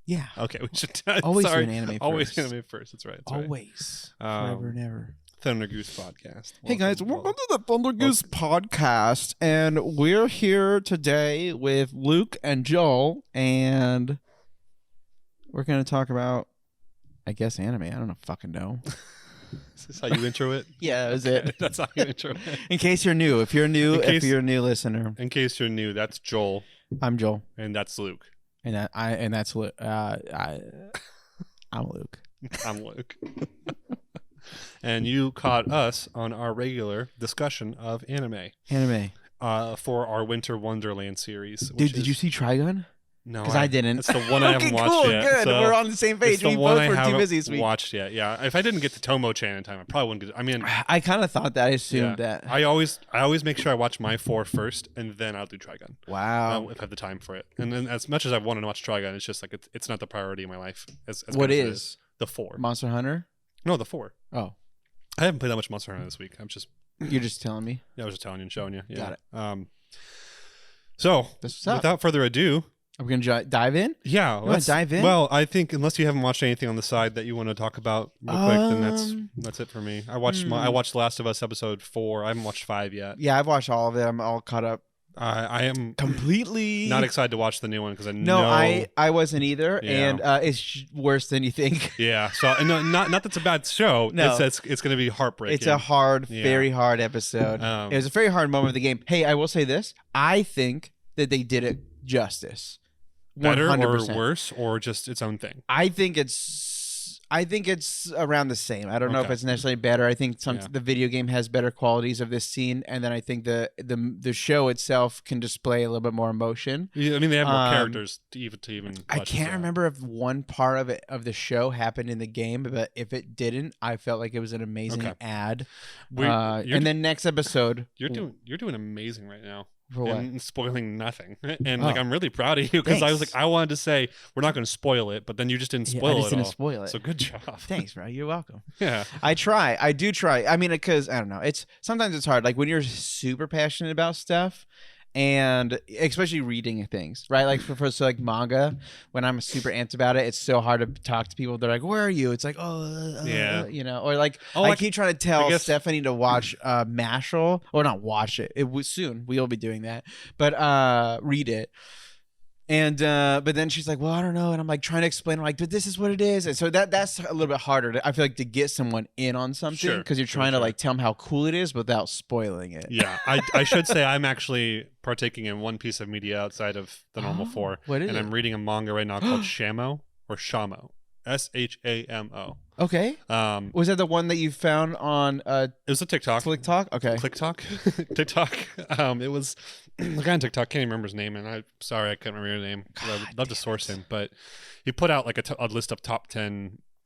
Yeah. Okay, we should. Always sorry. do an anime first. Always anime first. That's right. Always. Forever and ever. Thunder Goose Podcast. Hey guys, welcome to the Thunder Goose Podcast, and we're here today with Luke and Joel, and we're going to talk about, I guess, anime. I don't fucking know. Is this how you intro it? Yeah, that was Okay, it. That's how you intro it. In case you're new, if you're a new listener, In case you're new, that's Joel, I'm Joel, and that's Luke. and that's Luke. I'm Luke. I'm Luke. And you caught us on our regular discussion of anime. For our Winter Wonderland series. Dude, did you see Trigun? No, because I didn't. It's the one I haven't watched cool, yet. Good. So we're on the same page. We both were too busy this week. Watched yet? Yeah. If I didn't get to Tomo-chan in time, I probably wouldn't get. I mean, I kind of thought that. I assumed that. I always make sure I watch my 4 first, and then I'll do Trigun. Wow. If I have the time for it. And then, as much as I want to watch Trigun, it's just like it's not the priority in my life. As what good as is? It is the 4? Monster Hunter. No, the 4. Oh, I haven't played that much Monster Hunter this week. You're just telling me. Yeah, I was just telling you and showing you. Yeah. Got it. So That's what's up. without further ado. Are we gonna dive in? Yeah, let's dive in. Well, I think unless you haven't watched anything on the side that you want to talk about real quick, then that's it for me. I watched Last of Us episode 4. I haven't watched 5 yet. Yeah, I've watched all of it. I'm all caught up. I am completely not excited to watch the new one because I know. No, I wasn't either, and it's worse than you think. Yeah, so no, not that's a bad show. No, it's going to be heartbreaking. It's a hard, very hard episode. It was a very hard moment of the game. Hey, I will say this: I think that they did it justice. Better 100%. Or worse, or just its own thing? I think it's around the same. I don't know if it's necessarily better. I think the video game has better qualities of this scene, and then I think the show itself can display a little bit more emotion. Yeah, I mean, they have more characters to even. I can't remember if one part of the show happened in the game, but if it didn't, I felt like it was an amazing ad. And then next episode, you're doing amazing right now. And spoiling nothing, and I'm really proud of you because I wanted to say we're not going to spoil it, but then you just didn't spoil it. Didn't spoil it. So good job. Thanks, bro. You're welcome. Yeah, I do try. I mean, because I don't know. Sometimes it's hard. Like when you're super passionate about stuff, and especially reading things, right? Like for like manga, when I'm super amped about it, it's so hard to talk to people. They're like, "Where are you?" It's like, or like I keep trying to tell Stephanie to watch Mashal, or not watch it. It was soon. We'll be doing that, but read it. And but then she's like, well, I don't know, and I'm like trying to explain, I'm like, but this is what it is, and so that's a little bit harder I feel like to get someone in on something because you're trying to like tell them how cool it is without spoiling it. Yeah, I should say I'm actually partaking in one piece of media outside of the normal 4. What is it? I'm reading a manga right now called Shamo. Shamo. Okay. Was that the one that you found on it was a TikTok. Okay. TikTok. It was the guy on TikTok, can't even remember his name, and I'm sorry I can't remember his name. I'd love to source him, but he put out like a list of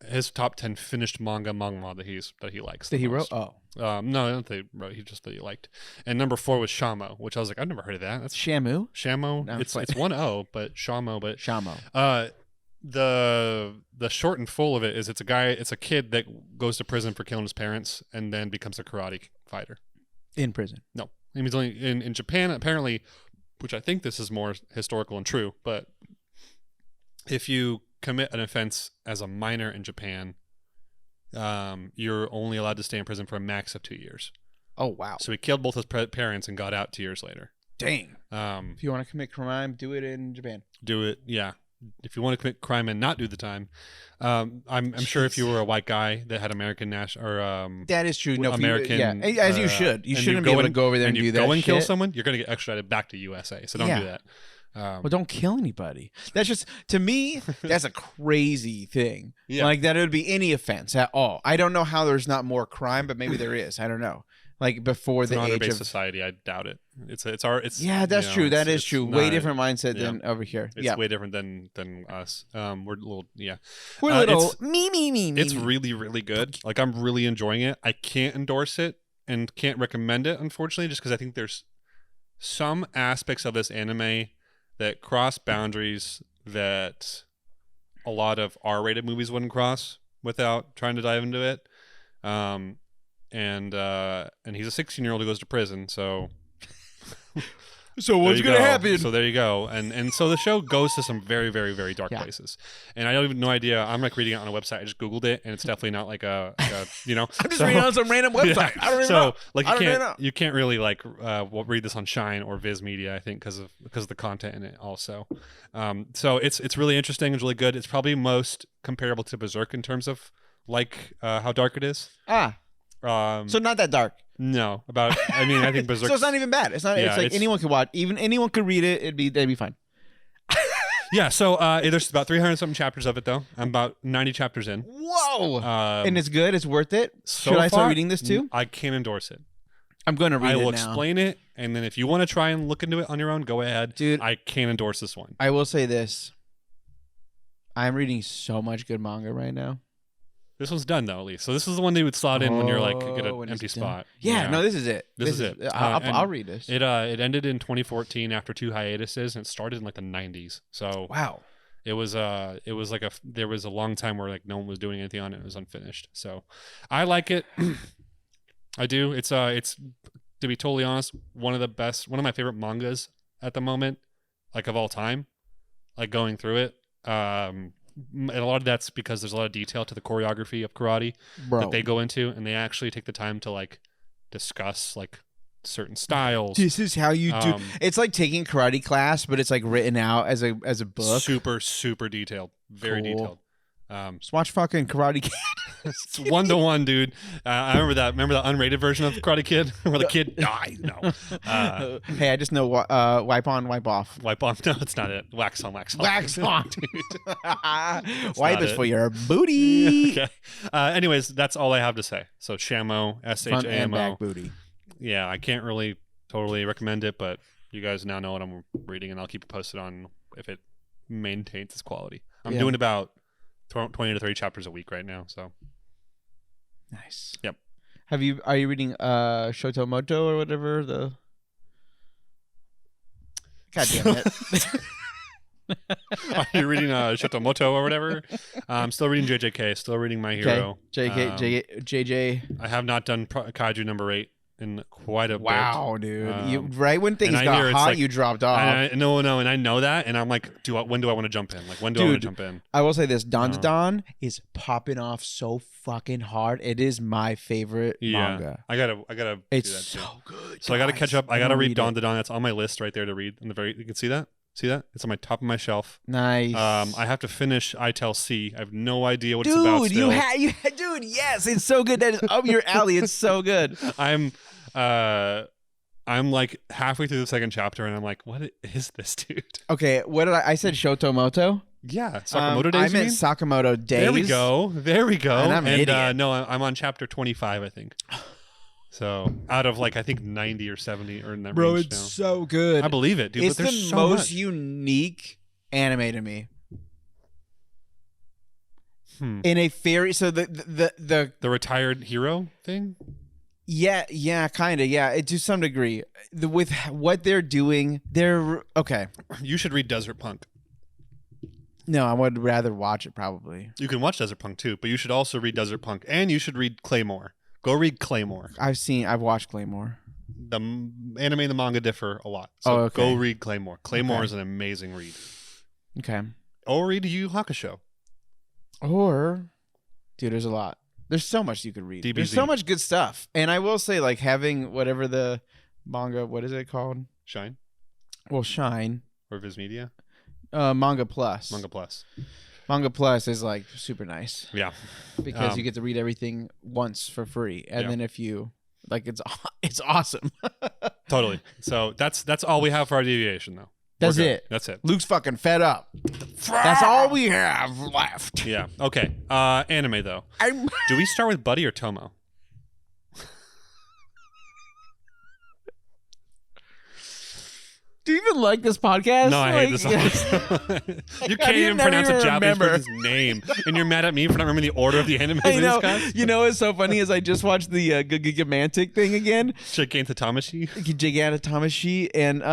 his top 10 finished manga that he likes. That he wrote? No, I don't think he wrote. He just that he liked. And number 4 was Shamo, which I was like, I've never heard of that. That's Shamo. No, it's 1 O, but Shamo. Shamo. The short and full of it is it's a kid that goes to prison for killing his parents and then becomes a karate fighter. In prison? No. I mean, he's only in Japan, apparently, which I think this is more historical and true, but if you commit an offense as a minor in Japan, you're only allowed to stay in prison for a max of 2 years. Oh, wow. So he killed both his parents and got out 2 years later. Dang. If you want to commit crime, do it in Japan. Do it, yeah. If you want to commit crime and not do the time, I'm sure if you were a white guy that had American that is true. No, American, as you should. You shouldn't be able to go over there and do that. Go and kill someone, you're gonna get extradited back to USA. So don't do that. Well, don't kill anybody. That's just, to me, that's a crazy thing. Yeah. Like that it would be any offense at all. I don't know how there's not more crime, but maybe there is. I don't know. Like before the age of society, I doubt it. It's yeah, that's true. That is true. Way different mindset than over here. It's way different than us. We're a little We're a little me. It's really, really good. Like I'm really enjoying it. I can't endorse it and can't recommend it, unfortunately, just because I think there's some aspects of this anime that cross boundaries that a lot of R-rated movies wouldn't cross without trying to dive into it. And he's a 16-year-old who goes to prison, so So what's gonna happen? So there you go. And so the show goes to some very, very, very dark places. And I don't even no idea. I'm like reading it on a website. I just Googled it, and it's definitely not like a you know. I'm just reading on some random website. Yeah. I don't even know. Like you can't really like read this on Shine or Viz Media. I think because of the content in it also. So it's really interesting. It's really good. It's probably most comparable to Berserk in terms of like how dark it is. So not that dark. No, I think Berserk. So it's not even bad. It's not. Yeah, it's like anyone could watch. Even anyone could read it. They'd be fine. Yeah. So there's about 300 something chapters of it though. I'm about 90 chapters in. Whoa! And it's good. It's worth it. Should I start reading this too? I can't endorse it. I'm going to read it now. I will explain it, and then if you want to try and look into it on your own, go ahead. Dude, I can't endorse this one. I will say this. I'm reading so much good manga right now. This one's done though, at least. So this is the one they would slot in when you're like get an empty spot. Yeah, no, this is it. This is it. I'll read this. It ended in 2014 after 2 hiatuses, and it started in like the 90s. So wow, it was like there was a long time where like no one was doing anything on it. It was unfinished. So I like it. I do. It's to be totally honest, one of my favorite mangas at the moment, like of all time. Like going through it. And a lot of that's because there's a lot of detail to the choreography of karate that they go into, and they actually take the time to like discuss like certain styles. This is how you do. It's like taking karate class, but it's like written out as a book. Super, super detailed. Very detailed. Just watch fucking Karate Kid. It's 1-to-1, dude. I remember that. Remember the unrated version of Karate Kid where the kid dies? No. Hey, I just know wipe on, wipe off. Wipe on? No, it's not it. Wax on, wax off. Wax on, dude. Wipe is for your booty. Okay. Anyways, that's all I have to say. So Shamo, S-H-A-M-O. Front and back booty. Yeah, I can't really totally recommend it, but you guys now know what I'm reading, and I'll keep you posted on if it maintains its quality. I'm doing about 20 to 30 chapters a week right now, so nice. Yep. Are you reading Shotomoto or whatever the God damn it. Are you reading Shotomoto or whatever? I'm still reading JJK, still reading My Hero. JJ. I have not done Kaiju number 8 in quite a bit. Wow, dude. Right when things got hot, you dropped off. And I know that, and I'm like, when do I want to jump in? Like, when do I want to jump in? I will say this, Don to Don is popping off so fucking hard. It is my favorite manga. I gotta it's do that so too. good. So I gotta catch up. I gotta read Don to Don. That's on my list right there to read. You can see that? See that? It's on my top of my shelf. Nice. I have to finish I Tell C. I have no idea what it's about still. Dude, yes, it's so good. That is up your alley. It's so good. I'm like halfway through the second chapter, and I'm like, what is this, dude? Okay, what did I said Shotomoto? Yeah, Sakamoto Days. I meant Sakamoto Days. There we go. And I'm an idiot. No, I'm on chapter 25, I think. So out of like I think 90 or 70 or in that Bro, range it's now. so good. I believe it, dude. It's but there's the so most much. unique anime to me. In a fairy, so the retired hero thing. Yeah, kind of. Yeah, to some degree. With what they're doing, they're okay. You should read Desert Punk. No, I would rather watch it probably. You can watch Desert Punk too, but you should also read Desert Punk, and you should read Claymore. Go read Claymore. I've watched Claymore. The anime and the manga differ a lot, so go read Claymore. Claymore is an amazing read. Okay. Or read Yu Yu Hakusho. Or, dude, there's a lot. There's so much you could read. DBZ. There's so much good stuff. And I will say, like, having whatever the manga, what is it called? Shine? Well, Shine. Or Viz Media? Manga Plus. Manga Plus. Manga Plus is, like, super nice. Yeah. Because you get to read everything once for free. And then if you, like, it's awesome. Totally. So that's all we have for our deviation, though. That's it. That's it. Luke's fucking fed up. That's all we have left. Yeah. Okay. Anime though. Do we start with Buddy or Tomo? Do you even like this podcast? No, I hate this one. You can't even pronounce a Japanese person's name, and you're mad at me for not remembering the order of the animes we discussed? You know what's so funny is I just watched the Gigantic thing again. Gigantatomashi? Gigantatomashi, and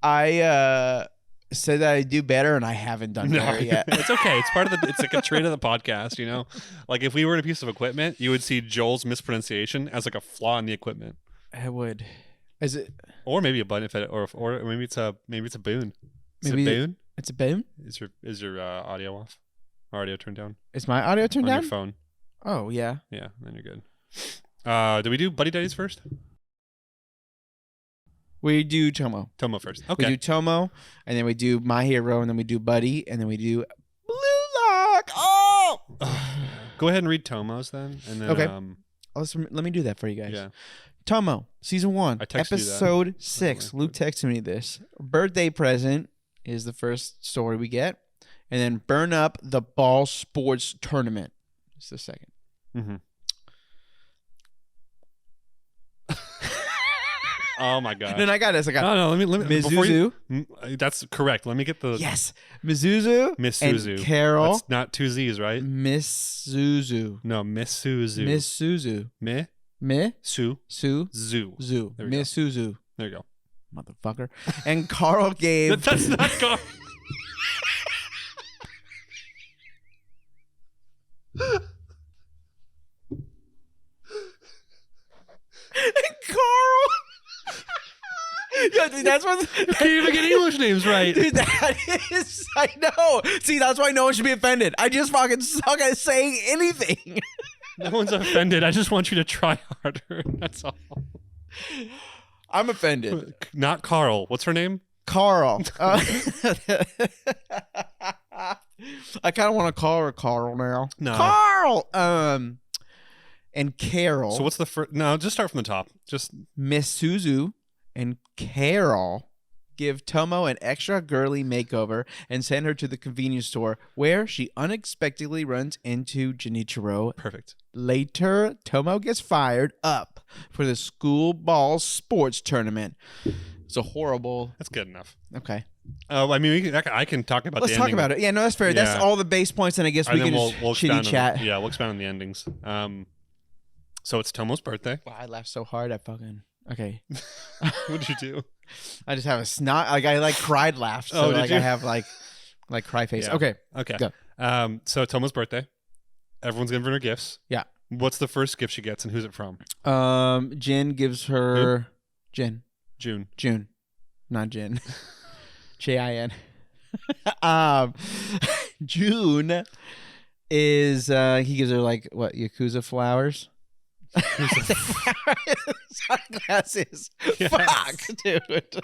I said that I do better, and I haven't done better yet. It's okay. It's part of it's like a trait of the podcast, you know? Like if we were in a piece of equipment, you would see Joel's mispronunciation as like a flaw in the equipment. I would. Is it? Or maybe a button if it, or maybe it's a boon. Is Maybe it a boon? It's a boon. Is your audio off? Audio turned down Is my audio turned on down? your phone? Oh yeah. Yeah, then you're good. Do we do buddy daddies first? We do Tomo. Tomo first. Okay. We do Tomo, and then we do My Hero, and then we do Buddy, and then we do Bluelock. Oh. Go ahead and read Tomo's then, and then Okay. Let me do that for you guys. Yeah. Tomo, season 1, I texted you that, episode 6. by the way. Luke texted me this. Birthday present is the first story we get, and then Burn Up the Ball Sports Tournament is the second. Mm-hmm. Oh my god! No, I got this. I got No, let me. Before Mizuzu. That's correct. Let me get the Yes, Mizuzu. Misuzu. And Carol. That's not two Z's, right? Misuzu. No, Misuzu. Misuzu. Mi. Su. Su. Zoo. Zoo. There we go. Misuzu. There you go. Motherfucker. And Carl gave. That's not Carl. Carl. Yo, dude, that's what. You can't even get English names right. Dude, that is. I know. See, that's why no one should be offended. I just fucking suck at saying anything. No one's offended. I just want you to try harder. That's all. I'm offended. Not Carl. What's her name? Carl. I kind of want to call her Carl now. No. Carl. And Carol. So what's the first? No, just start from the top. Just Misuzu and Carol give Tomo an extra girly makeover and send her to the convenience store where she unexpectedly runs into Genichiro. perfect. Later, Tomo gets fired up for the school ball sports tournament. It's a horrible. That's good enough. Okay. I mean, I can talk about. Let's the talk ending. about it. Yeah, no, that's fair. That's Yeah. all the base points, and I guess we And can then just we'll chitty expand chat. we'll expand on the endings. So it's Tomo's birthday. Wow, I laughed so hard. I fucking okay. What did you do? I just have a snot. Like I like cried laughed. So Oh, did like you? I have like cry face. Yeah. Okay. Okay. Go. So Tomo's birthday. Everyone's giving her gifts. Yeah. What's the first gift she gets, and who's it from? Jin gives her Jin. June. June. Not Jin. Jin. June is he gives her like what, Yakuza flowers? Sunglasses. Yes. Fuck, dude.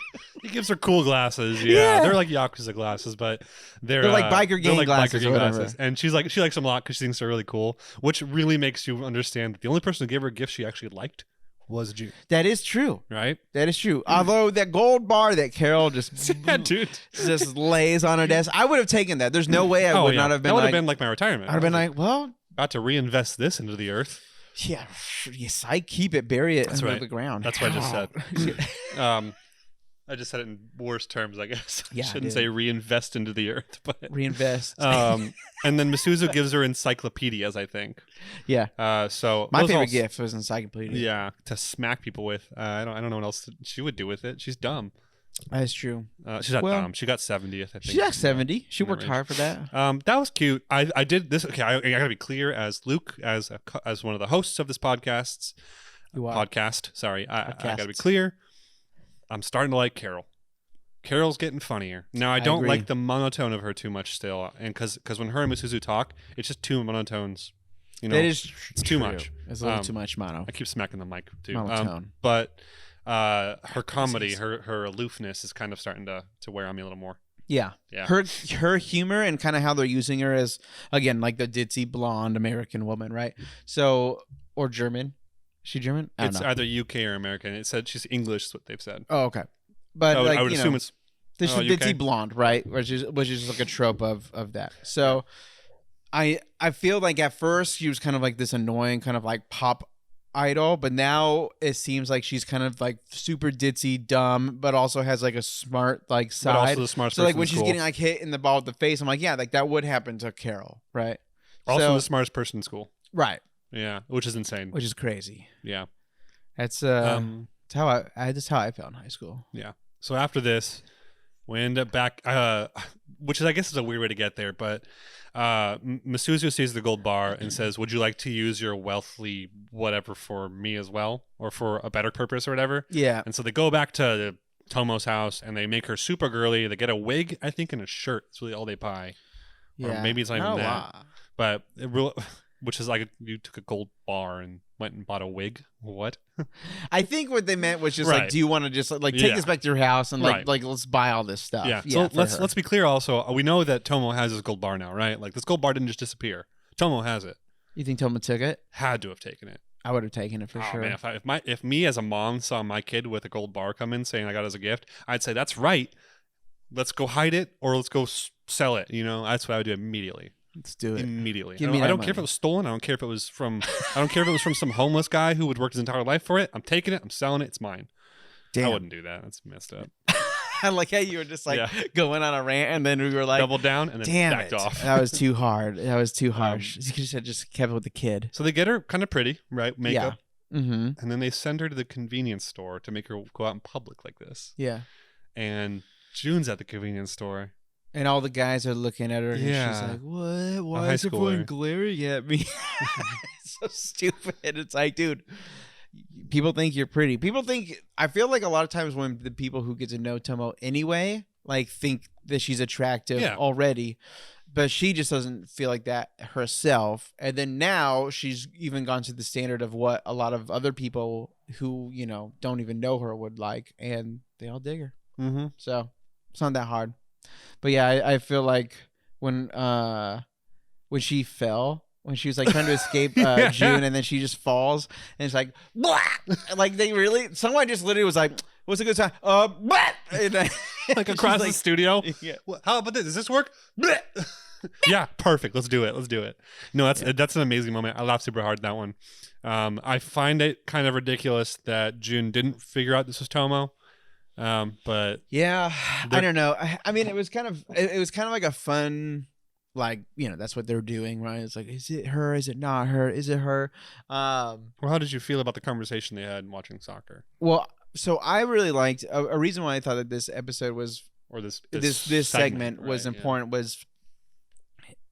He gives her cool glasses. Yeah. Yeah. They're like Yakuza glasses, but They're like biker gang glasses or whatever. And she likes them a lot because she thinks they're really cool, which really makes you understand that the only person who gave her a gift she actually liked was June. That is true. Right? That is true. Although that gold bar that Carol just Yeah, dude. just lays on her desk, I would have taken that. There's no way I would not have been. That would like, have been like my retirement. I'd have been like, well, about to reinvest this into the earth. yeah, yes, I keep it, bury it That's under right. the ground. That's what I just said. I just said it in worse terms, I guess. Yeah, I I shouldn't did. say reinvest into the earth, but Reinvest. and then Misuzu gives her encyclopedias, I think. Yeah. So My those favorite all- gift was encyclopedia. Yeah, to smack people with. I don't know what else she would do with it. She's dumb. That's true. She's not Well, dumb. She got 70th, I think. She got 70. She in that worked range. hard for that. That was cute. I did this. Okay, I gotta be clear as Luke, as one of the hosts of this podcast. You are. Podcast. Sorry, I gotta be Podcasts. clear. I'm starting to like Carol. Carol's getting funnier. Now I don't agree. like the monotone of her too much still, and because when her and Misuzu talk, it's just two monotones. You know, That is it's too true. much. It's a little too much mono. I keep smacking the mic too. Monotone. But her comedy, her aloofness is kind of starting to wear on me a little more. Yeah. Yeah. Her humor and kind of how they're using her as, again, like the ditzy blonde American woman, right? So, or German. Is she German? I don't It's know. either UK or American. It said she's English. Is what they've said. Oh, okay. But like, I would you assume know, it's. there's oh, the ditzy UK. blonde, right? Which is like a trope of that. So I feel like at first she was kind of like this annoying kind of like pop idol, but now it seems like she's kind of like super ditzy, dumb, but also has like a smart like But also side. the smartest So like person when in she's school. getting like hit in the ball with the face, I'm like, yeah, like that would happen to Carol, right? Also So- the smartest person in school. Right, Yeah, which is insane. which is crazy. Yeah. That's how I that's how I felt in high school. Yeah. So after this, We end up back, which is, I guess, is a weird way to get there, but Masuzu sees the gold bar and says, would you like to use your wealthy whatever for me as well, or for a better purpose or whatever? Yeah. And so they go back to Tomo's house and they make her super girly. They get a wig, I think, and a shirt. That's really all they buy. Yeah. Or maybe it's not even that. Wow. But which is like you took a gold bar and went and bought a wig. What? I think what they meant was just Right. like, do you want to just like take this back to your house and Right. like let's buy all this stuff? Yeah. Yeah. So let's be clear. Also, we know that Tomo has his gold bar now, right? Like this gold bar didn't just disappear. Tomo has it. You think Tomo took it? Had to have taken it. I would have taken it for sure. Man, if me as a mom saw my kid with a gold bar come in saying I got it as a gift, I'd say that's right. Let's go hide it or let's go sell it. You know, that's what I would do immediately. Let's do it. Immediately. Give me I that don't care if money. it was stolen. I don't care if it was from. I don't care if it was from some homeless guy who would work his entire life for it. I'm taking it. I'm selling it. It's mine. Damn. I wouldn't do that. That's messed up. I like how you were just like going on a rant and then we were like, Doubled down and then damn backed it. off. That was too hard. That was too harsh. You could have just kept it with the kid. So they get her kind of pretty, right? Makeup. Yeah. Mm-hmm. And then they send her to the convenience store to make her go out in public like this. Yeah. And June's at the convenience store. And all the guys are looking at her and Yeah. she's like, what? Why high is everyone schooler. glaring at me? It's so stupid. It's like, dude, people think you're pretty. People think, I feel like a lot of times when the people who get to know Tomo anyway, like think that she's attractive already, but she just doesn't feel like that herself. And then now she's even gone to the standard of what a lot of other people who, you know, don't even know her would like, and they all dig her. Mm-hmm. So it's not that hard. But yeah, I feel like when she fell, when she was like trying to escape June, and then she just falls, and it's like, blah! Like someone just literally was like, "What's a good time?" Blah! And then, Like across the studio. Yeah. How about this? Does this work? Yeah, perfect. Let's do it. Let's do it. No, that's an amazing moment. I laughed super hard at that one. I find it kind of ridiculous that June didn't figure out this was Tomo. But yeah, I don't know. I mean, it was kind of like a fun, like, you know, that's what they're doing, right? It's like, is it her? Is it not her? Is it her? Well, how did you feel about the conversation they had watching soccer? Well, so I really liked a reason why I thought that this episode was, or this segment was important, was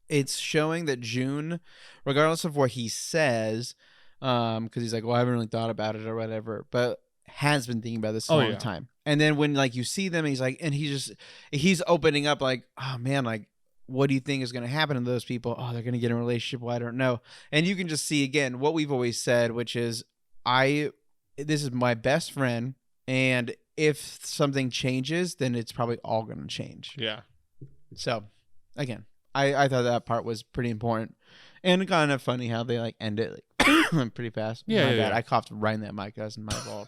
it's showing that June, regardless of what he says, because he's like, well, I haven't really thought about it or whatever, but has been thinking about this a long time. And then when like you see them, he's like, and he's opening up like, oh man, like, what do you think is going to happen to those people? Oh, they're going to get in a relationship. Well, I don't know. And you can just see again what we've always said, which is this is my best friend, and if something changes, then it's probably all going to change. Yeah. So again, I thought that part was pretty important, and kind of funny how they like end it like pretty fast. Yeah, my bad. yeah. I coughed right in that mic. That's my fault.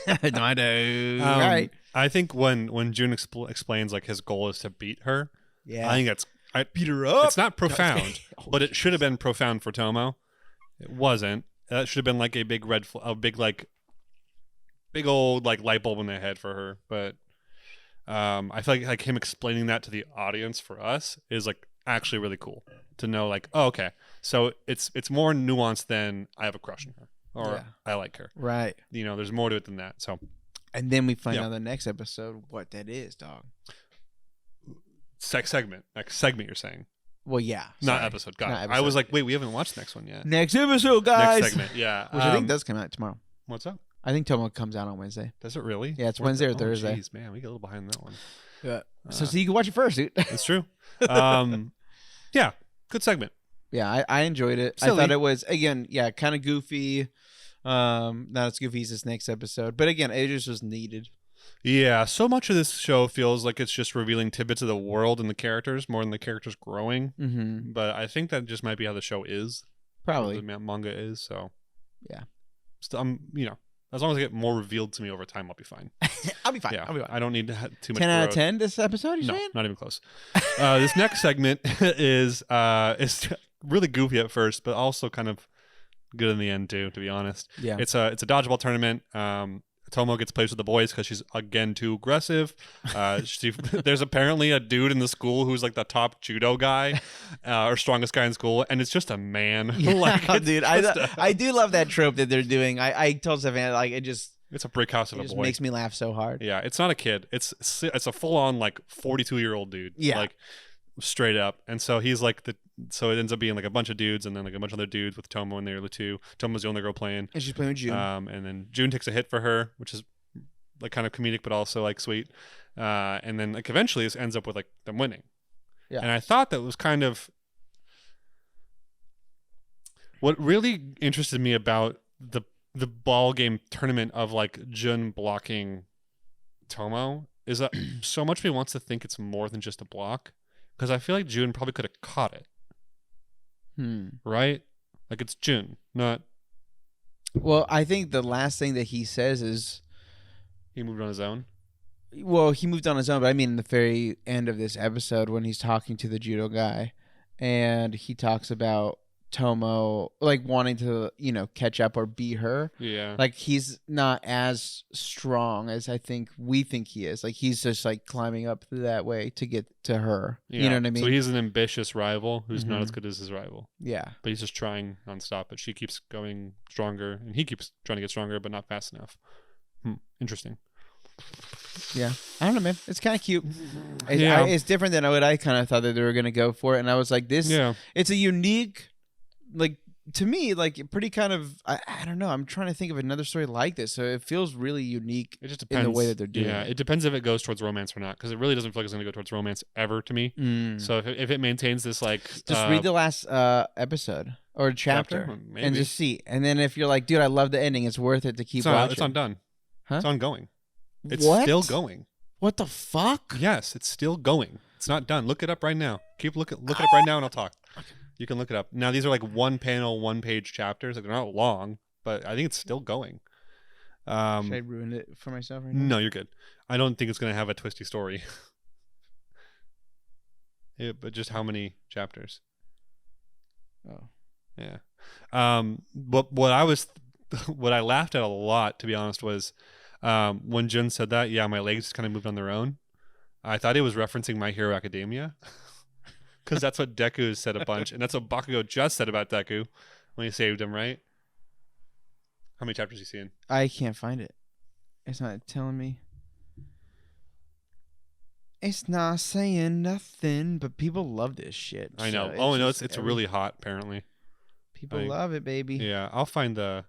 I know. Right. I think when June explains like his goal is to beat her, Yeah. I think that's beat her up. It's not profound, but it should have been profound for Tomo. It wasn't. That should have been like a big big old like light bulb in the head for her. But I feel like him explaining that to the audience for us is like actually really cool to know. Like, oh, okay, so it's more nuanced than I have a crush on her or I like her. Right. You know, there's more to it than that. So, and then we find out in the next episode what that is, dog. Segment. You're saying. Well, yeah. Not episode. God, I was like, wait, we haven't watched the next one yet. Next episode, guys. Next segment. Yeah. Which I think does come out tomorrow. What's up? I think Tomo comes out on Wednesday. Does it really? Yeah, it's Wednesday or Thursday. Jeez, man, we get a little behind that one. Yeah. So you can watch it first, dude. It's true. Yeah, good segment. Yeah, I enjoyed it. Silly. I thought it was, again, kind of goofy. Not as goofy as this next episode, but again, it just was needed. Yeah, so much of this show feels like it's just revealing tidbits of the world and the characters more than the characters growing. Mm-hmm. But I think that just might be how the show is. Probably. The manga is, so. Yeah. As long as I get more revealed to me over time, I'll be fine. I'll be fine. Yeah, I'll be fine. I don't need to have too much 10 out of growth. 10 this episode, you No, saying? not even close. This next segment is really goofy at first, but also kind of good in the end too, to be honest. Yeah. It's a dodgeball tournament. Tomo gets placed with the boys because she's again too aggressive. There's apparently a dude in the school who's like the top judo guy or strongest guy in school, and it's just a man. Yeah, like, dude, I do love that trope that they're doing. I told Savannah, like, it just, It's a brick house of It a just boy. makes me laugh so hard. Yeah, it's not a kid. It's a full on like 42-year-old dude. Yeah. Like straight up. And so he's like so it ends up being like a bunch of dudes and then like a bunch of other dudes with Tomo and they're the two. Tomo's the only girl playing. And she's playing with June. And then June takes a hit for her, which is like kind of comedic but also like sweet. And then like eventually this ends up with like them winning. Yeah. And I thought that was kind of what really interested me about the ball game tournament of like Jun blocking Tomo is that so much of me wants to think it's more than just a block because I feel like Jun probably could have caught it. Right? Like it's Jun, not. Well, I think the last thing that he says is He moved on his own. Well, he moved on his own, but I mean in the very end of this episode when he's talking to the judo guy and he talks about Tomo like wanting to, catch up or be her. Yeah. Like he's not as strong as I think we think he is. Like he's just like climbing up that way to get to her. Yeah. You know what I mean? So he's an ambitious rival who's not as good as his rival. Yeah. But he's just trying nonstop. But she keeps going stronger and he keeps trying to get stronger, but not fast enough. Interesting. Yeah, I don't know, man. It's kind of cute. Yeah. It's different than what I kind of thought that they were gonna go for, and I was like, this. Yeah. It's a unique, like to me, like pretty kind of. I don't know. I'm trying to think of another story like this, so it feels really unique. It just depends in the way that they're doing. Yeah, it depends if it goes towards romance or not, because it really doesn't feel like it's going to go towards romance ever to me. So if it maintains this like, just read the last episode or chapter maybe. and just see, and then if you're like, dude, I love the ending, it's worth it to keep watching. It's undone. Huh? It's ongoing. It's What? still going. What the fuck? Yes, it's still going. It's not done. Look it up right now. Look it up right now, and I'll talk. You can look it up. Now these are like one panel, 1-page chapters. Like they're not long, but I think it's still going. Should I ruin it for myself right now? No, you're good. I don't think it's going to have a twisty story. Yeah, but just how many chapters? Oh, yeah. But what I laughed at a lot, to be honest, was when Jun said that. Yeah, my legs just kind of moved on their own. I thought he was referencing My Hero Academia, because that's what Deku said a bunch, and that's what Bakugo just said about Deku when he saved him. Right? How many chapters are you seeing? I can't find it. It's not telling me. It's not saying nothing, but people love this shit. I know. So It's really hot apparently. People love it, baby. Yeah, I'll find the.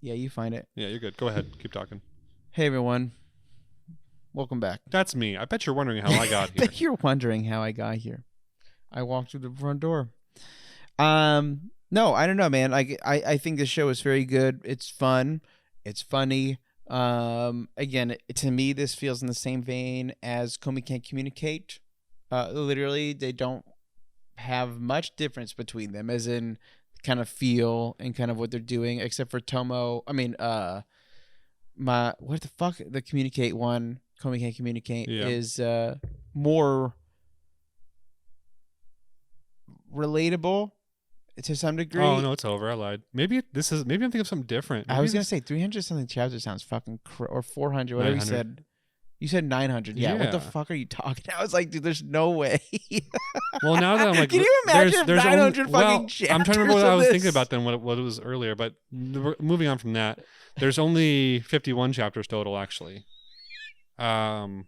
Yeah, you find it. Yeah, you're good. Go ahead. Keep talking. Hey everyone, welcome back. That's me. I bet you're wondering how I got here. I bet you're wondering how I got here. I walked through the front door. No, I don't know, man. I think the show is very good. It's fun. It's funny. Again, to me, this feels in the same vein as Komi Can't Communicate. Literally, they don't have much difference between them, as in kind of feel and kind of what they're doing, except for Tomo. I mean, what the fuck? The Communicate one, Komi Can't Communicate, is more relatable to some degree. Oh no, it's over. I lied. Maybe I'm thinking of something different. Maybe I was gonna say 300 something chapters sounds fucking or 400, whatever 900. you said. You said 900. Yeah. What the fuck are you talking? I was like, dude, there's no way. Well, now that I'm like, can you imagine there's 900 fucking chapters? I'm trying to remember what I was this? thinking about then, what it was earlier. But moving on from that, there's only 51 chapters total, actually. So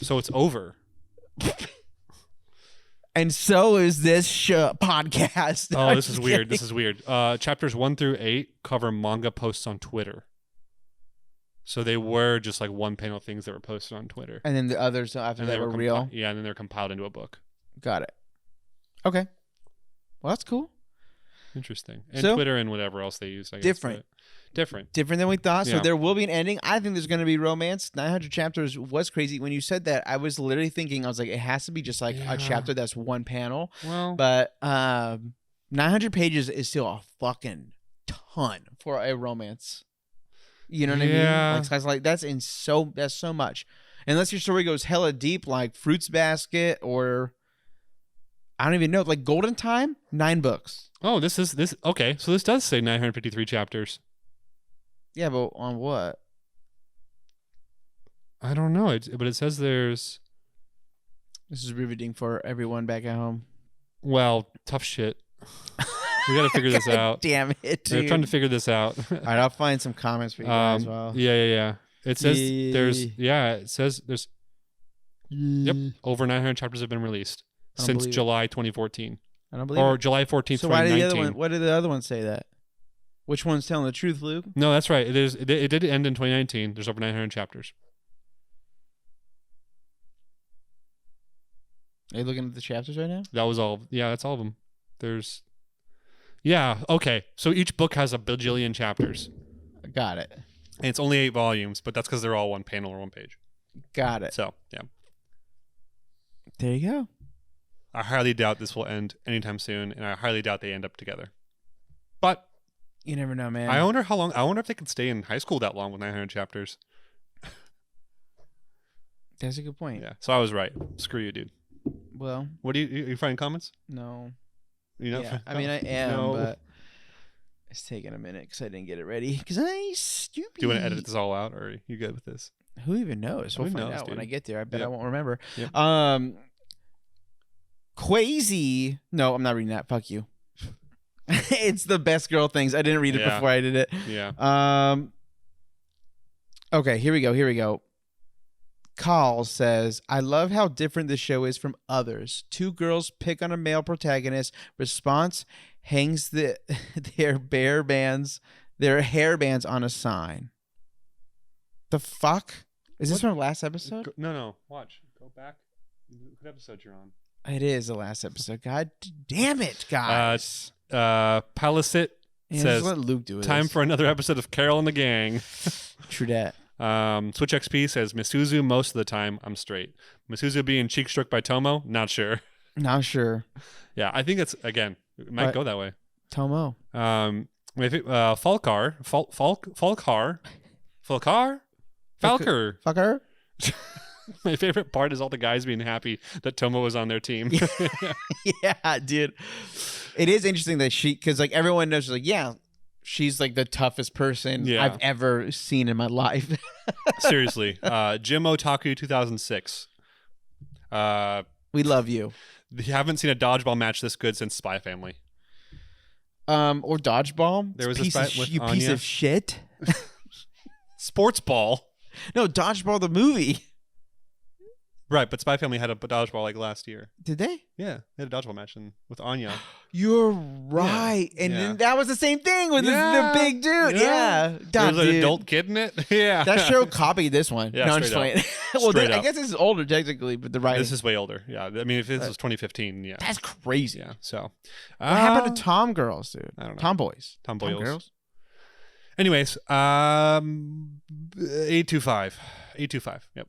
it's over. And so is this podcast. Oh, this is weird. This is weird. Chapters 1 through 8 cover manga posts on Twitter. So they were just like one panel things that were posted on Twitter. And then the others after that were real? Yeah, and then they're compiled into a book. Got it. Okay. Well, that's cool. Interesting. And So, Twitter and whatever else they use, I guess. different. Different Than we thought. So Yeah. there will be an ending. I think there's going to be romance. 900 chapters was crazy. When you said that, I was literally thinking, I was like, it has to be just like Yeah. a chapter that's one panel. Well, But 900 pages is still a fucking ton for a romance. You know what Yeah. I mean? Like that's so much. Unless your story goes hella deep, like Fruits Basket, or I don't even know, like Golden Time, 9 books. oh, this. Okay, so this does say 953 chapters. Yeah, but on what? I don't know. But it says there's. This is riveting for everyone back at home. Well, tough shit. We got to figure this out. Damn it, dude. We're trying to figure this out. All right, I'll find some comments for you guys as well. Yeah. It says there's Yep. over 900 chapters have been released since July 2014. I don't believe or it. July 14th, so 2019. Why did the other one say that? Which one's telling the truth, Luke? No, that's right. It did end in 2019. There's over 900 chapters. Are you looking at the chapters right now? That was all. Yeah, that's all of them. There's. Yeah. Okay. So each book has a bajillion chapters. Got it. And it's only 8 volumes, but that's because they're all one panel or one page. Got it. So yeah. There you go. I highly doubt this will end anytime soon, and I highly doubt they end up together. But you never know, man. I wonder how long. I wonder if they could stay in high school that long with 900 chapters. That's a good point. Yeah. So I was right. Screw you, dude. Well, what do you finding comments? No. You know? Yeah, I mean, I am, but it's taking a minute because I didn't get it ready. Because I'm stupid. Do you want to edit this all out, or are you good with this? Who even knows? We'll find out dude. when I get there. I bet I won't remember. Yep. Quasi. No, I'm not reading that. Fuck you. It's the best girl things. I didn't read it before I did it. Yeah. Okay, here we go. Carl says, I love how different this show is from others. 2 girls pick on a male protagonist. Response hangs their hair bands on a sign. The fuck? Is this from last episode? No. Watch. Go back. What episode you're on? It is the last episode. God damn it, guys. Palisade says, let Luke do it. Time for another episode of Carol and the Gang. True that. Switch XP says, Misuzu most of the time, I'm straight. Misuzu being cheek struck by Tomo, not sure. Not sure. Yeah, I think it's, again, it might go that way. Tomo. Falkar. My favorite part is all the guys being happy that Tomo was on their team. Yeah, dude. It is interesting that because like everyone knows, like, yeah, she's like the toughest person I've ever seen in my life. Seriously. Jim Otaku 2006. We love you. You haven't seen a dodgeball match this good since Spy Family. Or Dodgeball. There was a fight with Anya. Piece of shit. Sports Ball. No, Dodgeball the movie. Right, but Spy Family had a dodgeball like last year. Did they? Yeah, they had a dodgeball match with Anya. You're right. And then that was the same thing with the big dude. Yeah. There's an adult kid in it. Yeah. That show copied this one. Yeah, no, I'm just playing. Well, I guess this is older technically, but the writing. This is way older. Yeah. I mean, if this was 2015, yeah. That's crazy. Yeah. So. What happened to Tom girls, dude? I don't know. Tomboys. Tom girls. Anyways, 825. 825. Yep.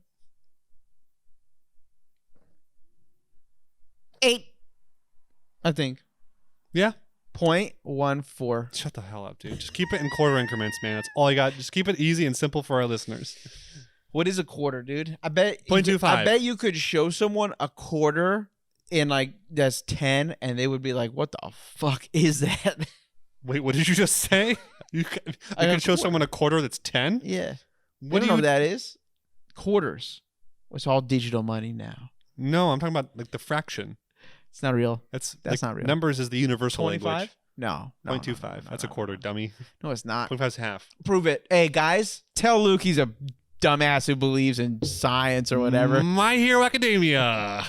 8, I think. Yeah. 0.14. Shut the hell up, dude. Just keep it in quarter increments, man. That's all I got. Just keep it easy and simple for our listeners. What is a quarter, dude? I bet 0.25. I bet you could show someone a quarter in like that's 10 and they would be like, what the fuck is that? Wait, what did you just say? You can show someone a quarter that's 10? Yeah. What do you know what that is? Quarters. It's all digital money now. No, I'm talking about like the fraction. It's not real. That's like, not real. Numbers is the universal 25? language. No. 0.25. That's a quarter, dummy. No, it's not. 0.5 is half. Prove it. Hey, guys, tell Luke he's a dumbass who believes in science or whatever. My Hero Academia.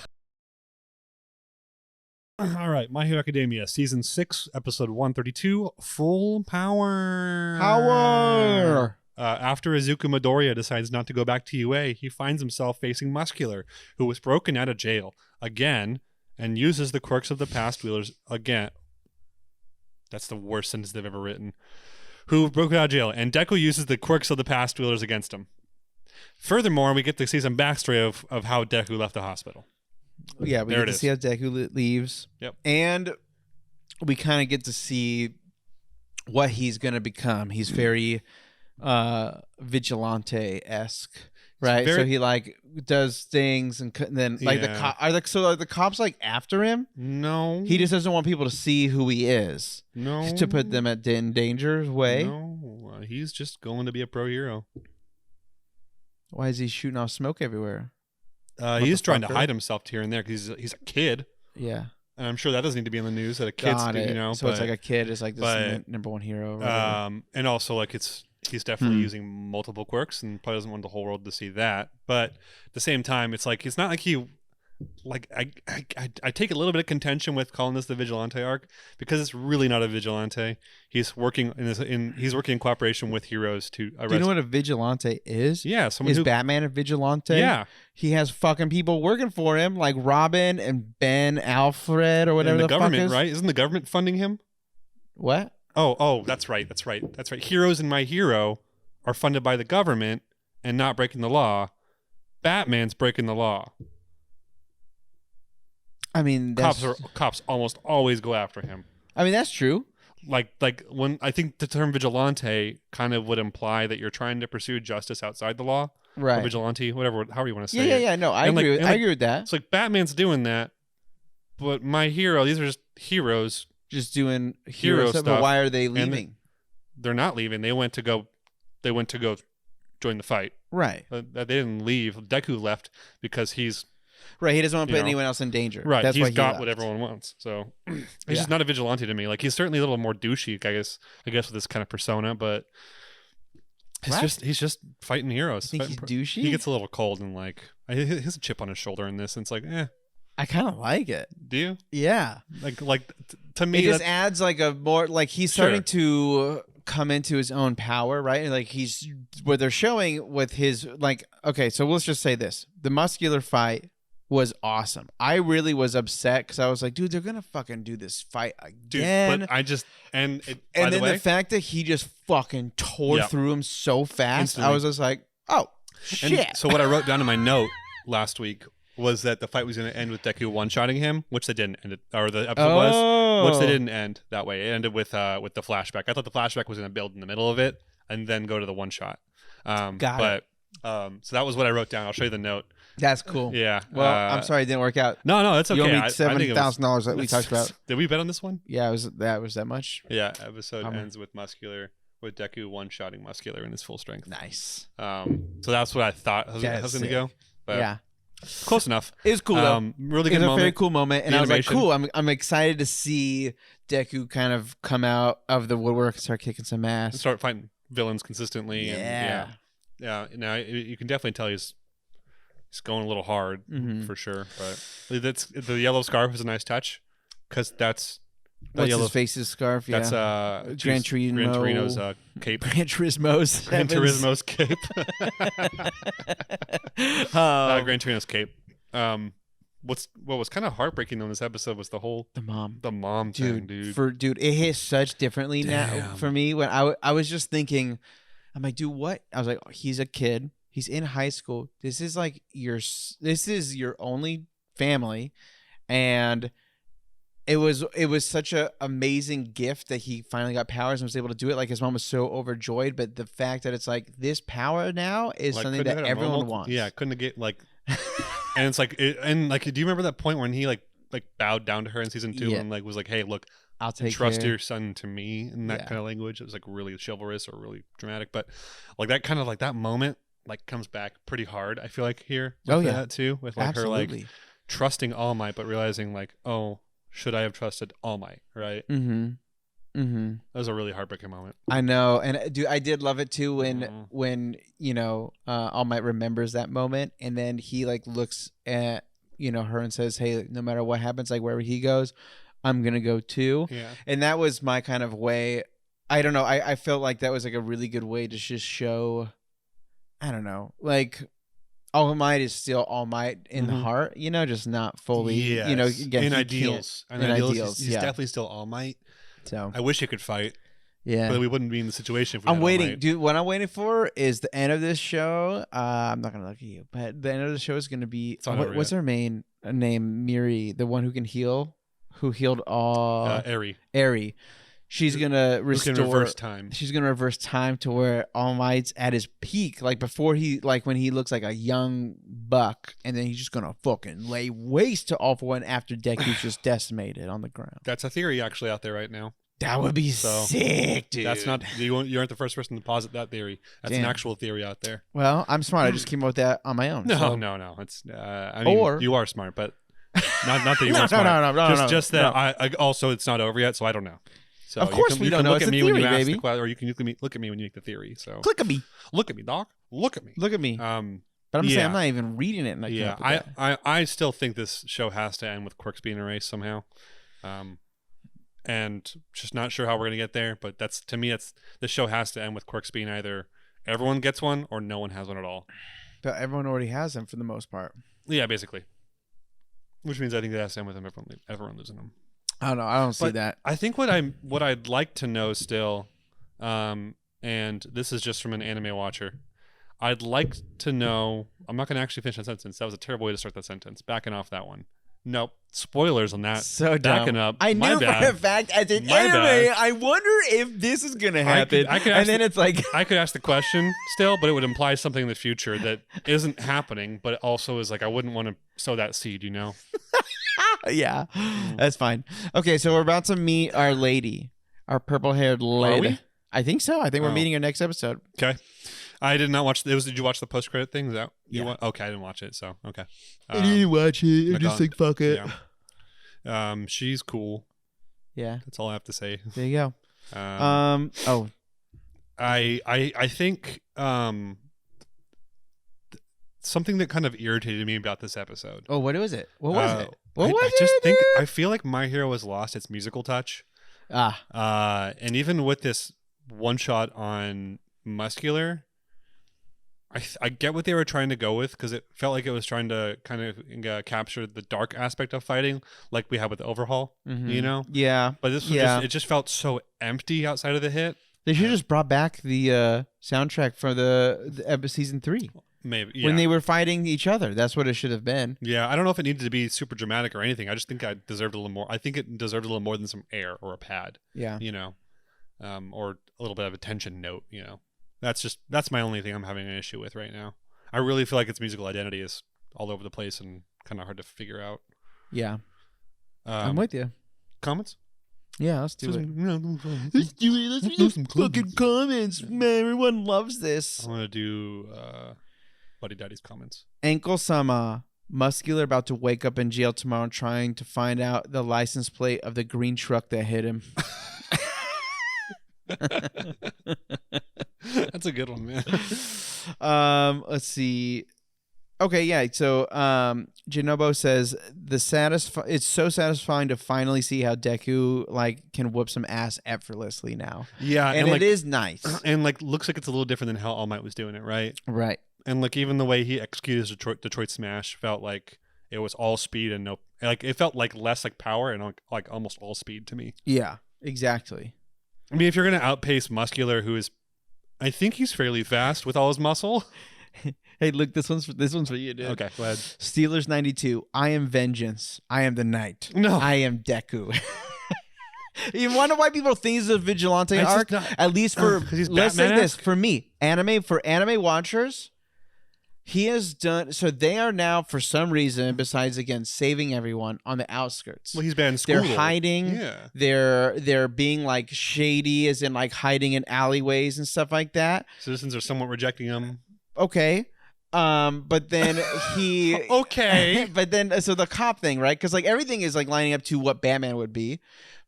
All right, My Hero Academia, Season 6, Episode 132, Full Power. After Izuku Midoriya decides not to go back to UA, he finds himself facing Muscular, who was broken out of jail again and uses the quirks of the past wheelers again. That's the worst sentence they've ever written. Who broke out of jail, and Deku uses the quirks of the past wheelers against him. Furthermore, we get to see some backstory of how Deku left the hospital. Yeah, we get to see how Deku leaves. Yep. And we kind of get to see what he's going to become. He's very vigilante-esque, right? So he like does things and then like are the cops like after him? No. He just doesn't want people to see who he is. No. To put them in danger's way. No. He's just going to be a pro hero. Why is he shooting off smoke everywhere? He's trying to hide himself here and there because he's a kid. Yeah. And I'm sure that doesn't need to be in the news that a kid's, Got it. you know. So but, it's like a kid is like this number one hero. Or whatever. and also like he's definitely using multiple quirks and probably doesn't want the whole world to see that. But at the same time, it's like it's not like he. Like I take a little bit of contention with calling this the vigilante arc because it's really not a vigilante. He's working he's working in cooperation with heroes to arrest. Do you know what a vigilante is? Yeah, someone is Batman a vigilante? Yeah, he has fucking people working for him like Robin and Ben Alfred or whatever. And the government, fuck is. Right? Isn't the government funding him? What? Oh, that's right. Heroes in My Hero are funded by the government and not breaking the law. Batman's breaking the law. I mean, cops almost always go after him. I mean, that's true. Like when I think the term vigilante kind of would imply that you're trying to pursue justice outside the law, right? Or vigilante, whatever, however you want to say. Yeah. No, I agree. I agree with that. It's like Batman's doing that, but My Hero, these are just heroes, just doing hero stuff. But why are they leaving? They're not leaving. They went to go join the fight. Right. They didn't leave. Deku left because he's. Right, he doesn't want to put anyone else in danger. Right, that's he's why got what everyone wants. So he's just not a vigilante to me. Like he's certainly a little more douchey, I guess, with this kind of persona, but he's just fighting heroes. You think he's douchey? He gets a little cold and like he has a chip on his shoulder in this, and it's like, I kind of like it. Do you? Yeah. Like to me, it just adds like a more like he's starting to come into his own power, right? And like he's what they're showing with his like. Okay, so let's just say this: the muscular fight was awesome. I really was upset because I was like, dude, they're gonna fucking do this fight again. Dude, but I just and then the fact that he just fucking tore through him so fast, instantly. I was just like, oh shit. And so what I wrote down in my note last week was that the fight was going to end with Deku one-shotting him, which they didn't end it, or the episode was, which they didn't end that way. It ended with the flashback. I thought the flashback was going to build in the middle of it and then go to the one-shot. Got it. So that was what I wrote down. I'll show you the note. That's cool. Yeah. Well, I'm sorry it didn't work out. No, it's okay. You owe me $70,000 that we talked about. Did we bet on this one? Yeah, was that much? Yeah. Episode ends with Deku one-shotting Muscular in his full strength. Nice. So that's what I thought I was going to go. But yeah. Close enough. It was cool though. Really good moment. It was a very cool moment, and I was like, cool. I'm excited to see Deku kind of come out of the woodwork and start kicking some ass. And start fighting villains consistently. Yeah. Yeah. Now you can definitely tell he's going a little hard for sure. But that's the yellow scarf is a nice touch because that's what's his face's scarf. Yeah. That's Gran Torino's cape. Gran Turismo's cape. Gran Torino's cape. What was kind of heartbreaking on this episode was the mom thing, dude. It hit such differently now for me when I was just thinking, I'm like, dude, what? I was like, oh, he's a kid. He's in high school. This is your only family, and it was such a amazing gift that he finally got powers and was able to do it. Like his mom was so overjoyed, but the fact that it's like this power now is like, something that everyone wants. Yeah, couldn't get like, and it's like, do you remember that point when he like bowed down to her in season 2 and like was like, hey, look, I'll trust your son to me in that kind of language. It was like really chivalrous or really dramatic, but like that kind of like that moment like comes back pretty hard. I feel like here. That too with like absolutely. Her like trusting All Might, but realizing like, oh, should I have trusted All Might? Right. That was a really heartbreaking moment. I know, and dude, I did love it too when All Might remembers that moment, and then he like looks at her and says, "Hey, no matter what happens, like wherever he goes, I'm gonna go too." Yeah, and that was my kind of way. I don't know. I felt like that was like a really good way to just show. I don't know, like. All Might is still All Might in the heart, just not fully, again, in ideals. He's yeah. definitely still All Might. So I wish he could fight. Yeah. But we wouldn't be in the situation if we I'm waiting. Dude, what I'm waiting for is the end of this show. I'm not going to look at you, but the end of the show is going to be, what's her main name? Miri, the one who can heal, who healed all. Eri. She's gonna reverse time. She's gonna reverse time to where All Might's at his peak, like before when he looks like a young buck, and then he's just gonna fucking lay waste to All For One after Deku's just decimated on the ground. That's a theory actually out there right now. That would be sick, dude. That's not you aren't the first person to posit that theory. That's an actual theory out there. Well, I'm smart. I just came up with that on my own. No. It's you are smart, but Not that you No, weren't no, smart. no, Just that no. I also it's not over yet, so I don't know. So Of course we don't know. Look It's at a me when theory, you ask baby. the question, or you can look at me when you make the theory. So Click at me. look at me, dog. Look at me. Look at me. But I'm saying I'm not even reading it. And I yeah. can't put that. I still think this show has to end with Quirks being erased somehow. And just not sure how we're gonna get there. But that's to me, the show has to end with Quirks being either everyone gets one or no one has one at all. But everyone already has them for the most part. Yeah, basically. Which means I think it has to end with everyone losing them. I don't know. I don't see that. I think what I'd like to know still, and this is just from an anime watcher, I'd like to know. I'm not going to actually finish that sentence. That was a terrible way to start that sentence. Backing off that one. Nope. Spoilers on that. So dumb. Backing up. I My knew bad. for a fact as an My anime, bad. I wonder if this is gonna happen. I could and actually- then it's like, I could ask the question still, but it would imply something in the future that isn't happening, but it also is like I wouldn't want to sow that seed, you know? yeah, that's fine. Okay, so we're about to meet our lady, our purple-haired lady. we? I think so. I think we're Oh. meeting her next episode. Okay. I did not watch. Did you watch the post credit thing? Is that you Yeah. Okay, I didn't watch it. So okay. I didn't watch it. I'm just like, fuck She's cool. Yeah, That's all I have to say. there you go. Oh, I think something that kind of irritated me about this episode. what was it? What was it? What I was just it? think dude? I feel like My Hero has lost its musical touch. Ah, And even with this one shot on Muscular, I get what they were trying to go with because it felt like it was trying to kind of capture the dark aspect of fighting, like we had with the Overhaul. mhm. You know, Yeah, but this was Yeah. it just felt so empty outside of the hit. they should have just brought back the soundtrack for the season 3 Maybe yeah. when they were fighting each other. That's what it should have been. Yeah, I don't know if it needed to be super dramatic or anything. I just think I deserved a little more. I think it deserved a little more than some air or a pad, Yeah. you know, or a little bit of a tension note, you know. That's my only thing I'm having an issue with right now. I really feel like its musical identity is all over the place and kind of hard to figure out. Yeah. I'm with you. Comments? Yeah, let's do it. Let's Let's do it. Let's do do some fucking comments. Man, everyone loves this. I want to do Buddy Daddy's comments. Ankle Sama, muscular, about to wake up in jail tomorrow trying to find out the license plate of the green truck that hit him. That's a good one, man. Let's see. Okay, yeah. So, Jinobo says it's so satisfying to finally see how Deku can whoop some ass effortlessly now. Yeah, And it is nice. And looks like it's a little different than how All Might was doing it, right? Right. And even the way he executed his Detroit Smash felt like it was all speed and it felt like less power and almost all speed to me. Yeah, exactly. I mean, if you're gonna outpace Muscular, who is, I think he's fairly fast with all his muscle. Hey, look, this one's for you, dude. Okay, go ahead. Steelers 92. I am vengeance. I am the knight. No. I am Deku. You wonder why people think he's a vigilante It's just arc? not- At least for he's let's say this Batman-esque? for me, anime watchers. He has done so. They are now, for some reason, besides again saving everyone on the outskirts. Well, he's been in school. They're hiding. Yeah. They're being shady, as in hiding in alleyways and stuff like that. Citizens are somewhat rejecting him. Okay. But then he Okay. but then so the cop thing, right? Because everything is lining up to what Batman would be.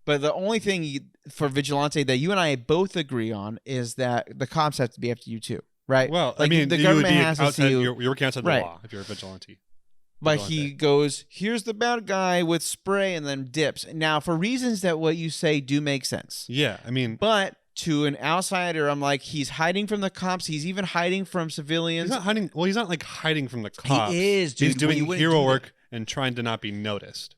But the only thing for vigilante that you and I both agree on is that the cops have to be after you too, right? Well, I mean, the you would government be has to see outside. you. You're working outside the Right. law if you're a vigilante. But he goes, here's the bad guy with spray and then dips. Now, for reasons that what you say do make sense. Yeah, I mean, But to an outsider, I'm he's hiding from the cops. He's even hiding from he's civilians. not hiding. Well, he's not hiding from the cops. He is, dude. He's doing You wouldn't hero do that. work and trying to not be noticed.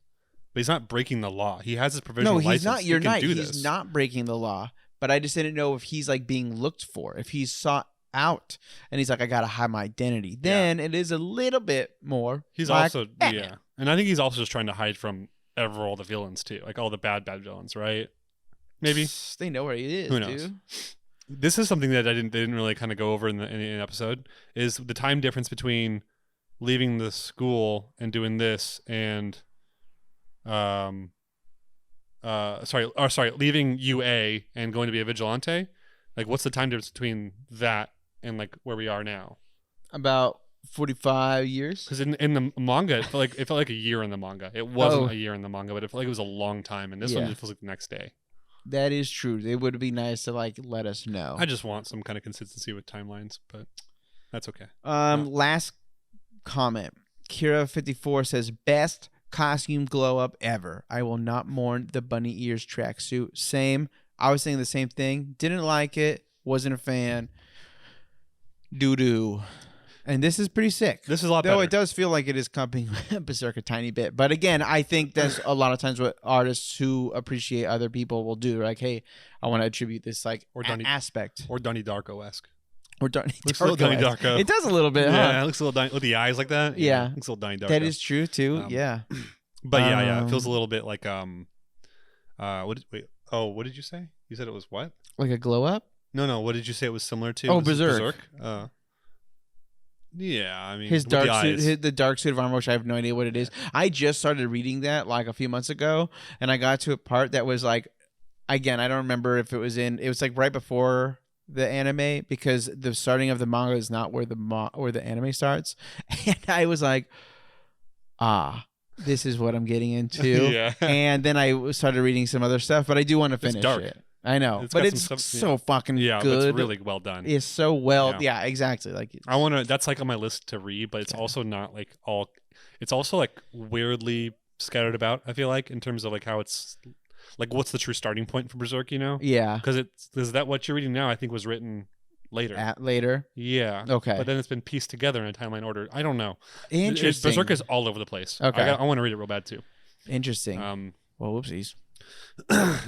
But he's not breaking the law. He has his provisional No, license. he's not He your can knight. do He's this. not breaking the law. But I just didn't know if he's being looked for, if he's sought out, and he's I gotta hide my identity. Then it is a little bit more. He's like also Batman. and I think he's also just trying to hide from all the villains too, all the bad villains, right? Maybe. They know where he is. Who knows? Dude. This is something that they didn't really kind of go over in the episode is the time difference between leaving the school and doing this and leaving UA and going to be a vigilante. What's the time difference between that and where we are now? About 45 years. Because in the manga, it felt like a year in the manga. It wasn't a year in the manga, but it felt like it was a long time. And this one just feels like the next day. That is true. It would be nice to like let us know. I just want some kind of consistency with timelines, but that's okay. Last comment. Kira54 says, best costume glow up ever. I will not mourn the bunny ears tracksuit. Same. I was saying the same thing. Didn't like it. Wasn't a fan. Doo-doo. And this is pretty sick. This is a lot better. Though it does feel like it is copying Berserk a tiny bit. But again, I think that's a lot of times what artists who appreciate other people will do. They're like, hey, I want to attribute this like aspect. Or Donnie Darko-esque. Or Donnie Darko. It does a little bit, yeah, huh? it looks a little with the eyes like that. Yeah. It looks a little Donnie Darko. That is true too. Yeah. But yeah, it feels a little bit like what did you say? You said it was what? Like a glow up? No. What did you say it was similar to? Oh, Berserk. Yeah, I mean his dark suit, the dark suit of armor, which I have no idea what it is. I just started reading that like a few months ago, and I got to a part that was like, again, I don't remember if it was like right before the anime, because the starting of the manga is not where the anime starts, and I was like, this is what I'm getting into. Yeah. And then I started reading some other stuff, but I do want to finish it. I know, but it's so fucking good. Yeah, it's really well done. It's so well, yeah, exactly. Like that's like on my list to read, but it's also not like all. It's also like weirdly scattered about. I feel like in terms of like how it's like what's the true starting point for Berserk, you know? Yeah. Because is that what you're reading now? I think was written later. Later. Yeah. Okay. But then it's been pieced together in a timeline order. I don't know. Interesting. Berserk is all over the place. Okay. I want to read it real bad too. Interesting. Well, whoopsies.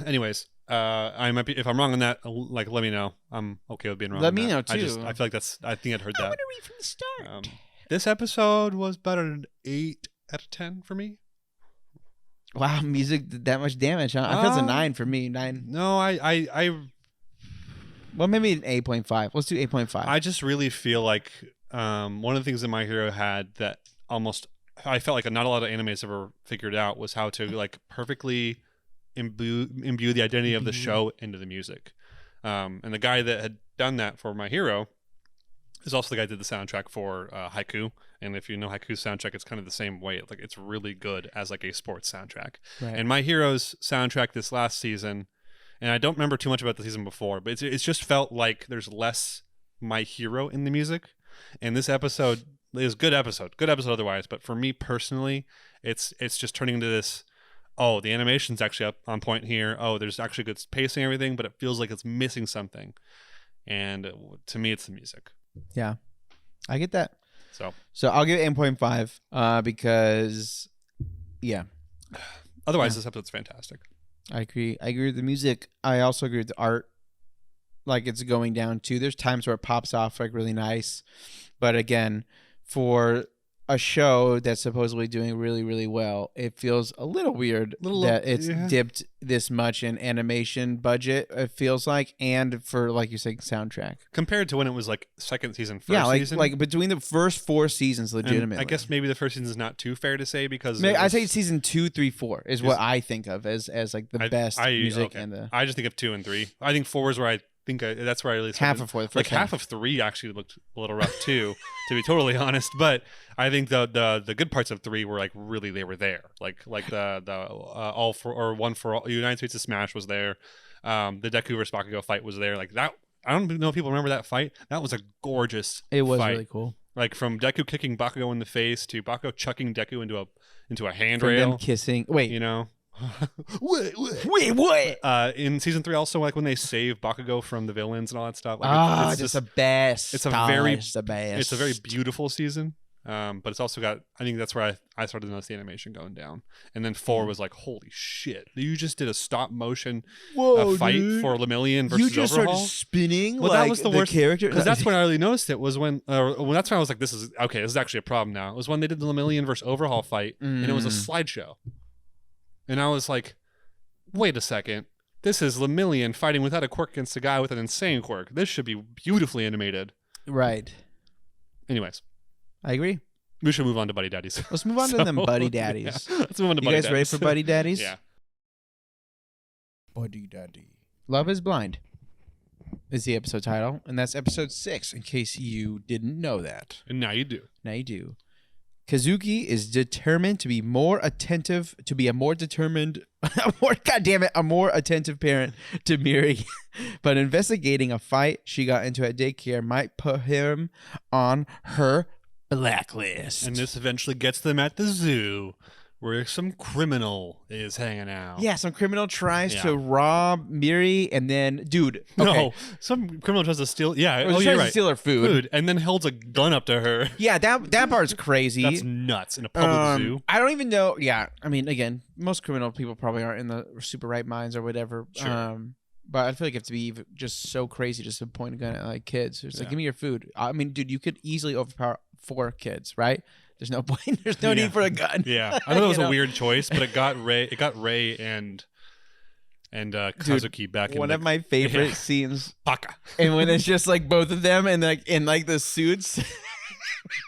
Anyways. I might be, if I'm wrong on that, like let me know. I'm okay with being wrong. Let me know too. I feel like I think I'd heard that. I want to read from the start. This episode was about an 8 out of 10 for me. Wow, music did that much damage, huh? I feel it's a 9 for me. 9. No, Well, maybe an 8.5. Let's do 8.5. I just really feel like one of the things that My Hero had that I felt like not a lot of animes ever figured out was how to like perfectly imbue the identity of the show into the music. And the guy that had done that for My Hero is also the guy that did the soundtrack for Haiku. And if you know Haiku's soundtrack, it's kind of the same way. Like it's really good as like a sports soundtrack. Right. And My Hero's soundtrack this last season, and I don't remember too much about the season before, but it's just felt like there's less My Hero in the music. And this episode is good episode otherwise. But for me personally, it's just turning into this. Oh, the animation's actually up on point here. Oh, there's actually good pacing and everything, but it feels like it's missing something. And to me, it's the music. Yeah, I get that. So I'll give it 8.5 because, yeah. Otherwise, this episode's fantastic. I agree. I agree with the music. I also agree with the art. Like it's going down too. There's times where it pops off like really nice, but again, for a show that's supposedly doing really, really well, it feels a little weird that it's dipped this much in animation budget, it feels like, and for, like you said, soundtrack. Compared to when it was like second season, first season? Like between the first 4 seasons, legitimately. And I guess maybe the first season is not too fair to say because... I say season 2, 3, 4 is what I think of as like the best music. Okay. And the... I just think of 2 and 3. I think 4 is where I think that's where I really half of 4. Like half of 3 actually looked a little rough too, to be totally honest. But I think the good parts of 3 were like really they were there. Like the all for or one for all United States of Smash was there. The Deku versus Bakugo fight was there. Like that. I don't know if people remember that fight. That was a gorgeous. It was fight. Really cool. Like from Deku kicking Bakugo in the face to Bakugo chucking Deku into a handrail. From them kissing. Wait. You know. Wait, what? In season 3, also like when they save Bakugo from the villains and all that stuff. Like it's just the best. It's the best. It's a very beautiful season. But it's also got. I think that's where I started to notice the animation going down. And then 4 was like, holy shit! You just did a stop motion fight dude. for Lemillion versus You just Overhaul. Started spinning. Well, like that was the worst character. because that's when I really noticed it was when. That's when I was like, this is actually a problem now. It was when they did the Lemillion versus Overhaul fight, and it was a slideshow. And I was like, wait a second. This is Lemillion fighting without a quirk against a guy with an insane quirk. This should be beautifully animated. Right. Anyways. I agree. We should move on to Buddy Daddies. Let's move on to them Buddy Daddies. Yeah. Let's move on to you Buddy guys Daddies. ready for Buddy Daddies? Yeah. Buddy Daddy. Love is Blind. is the episode title, and that's episode 6. In case you didn't know that, And now you do. now you do. Kazuki is determined to be more attentive, to be a more determined, a more attentive parent to Miri. But investigating a fight she got into at daycare might put him on her blacklist. And this eventually gets them at the zoo, where some criminal is hanging out. Yeah, some criminal tries Yeah. to rob Miri, and then, dude, okay. No, some criminal tries to steal. Yeah, Or oh, tries you're to right. steal her food. And then holds a gun up to her. Yeah, that part's crazy. That's nuts in a public zoo. I don't even know. Yeah, I mean, again, most criminal people probably aren't in the super right minds or whatever. Sure. But I feel like you have to be just so crazy just to point a gun at like kids. It's like, Yeah. give me your food. I mean, dude, you could easily overpower 4 kids, right? There's no point. There's no need for a gun. Yeah, I know that was You know? a weird choice, but it got Ray and Kazuki back in One the of my favorite Yeah. scenes, Baka. and when it's just like both of them and like in like the suits.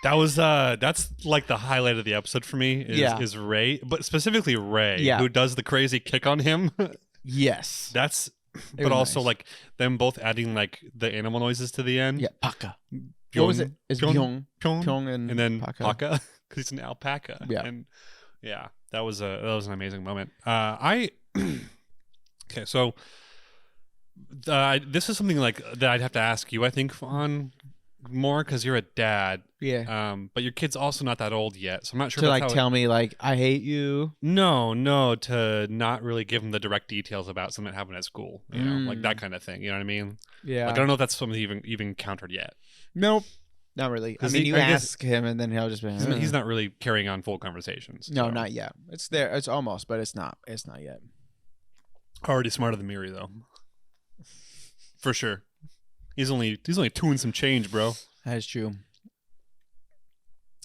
That was that's like the highlight of the episode for me is Ray, but specifically Ray, who does the crazy kick on him. Yes. That's It but was also nice. like them both adding like the animal noises to the end. Yeah, Paka. What was it? It's Pyong. Pyong and then Paka. Paka because he's an alpaca. Yeah. And yeah, that was an amazing moment. Okay, so this is something like that I'd have to ask you, I think, on more because you're a dad. Yeah. But your kid's also not that old yet, so I'm not sure. To if that's like how tell me like I hate you. No, to not really give him the direct details about something that happened at school, you know, like that Mm. kind of thing. You know what I mean? Yeah. Like I don't know if that's something you've even encountered yet. Nope. Not really. I 'Cause mean, he- you I guess- ask him and then he'll just be. He's not really carrying on full conversations. No, so. not yet. It's there. It's almost, but it's not. It's not yet. Already smarter than Miri though, for sure. He's only 2 and some change, bro. That is true.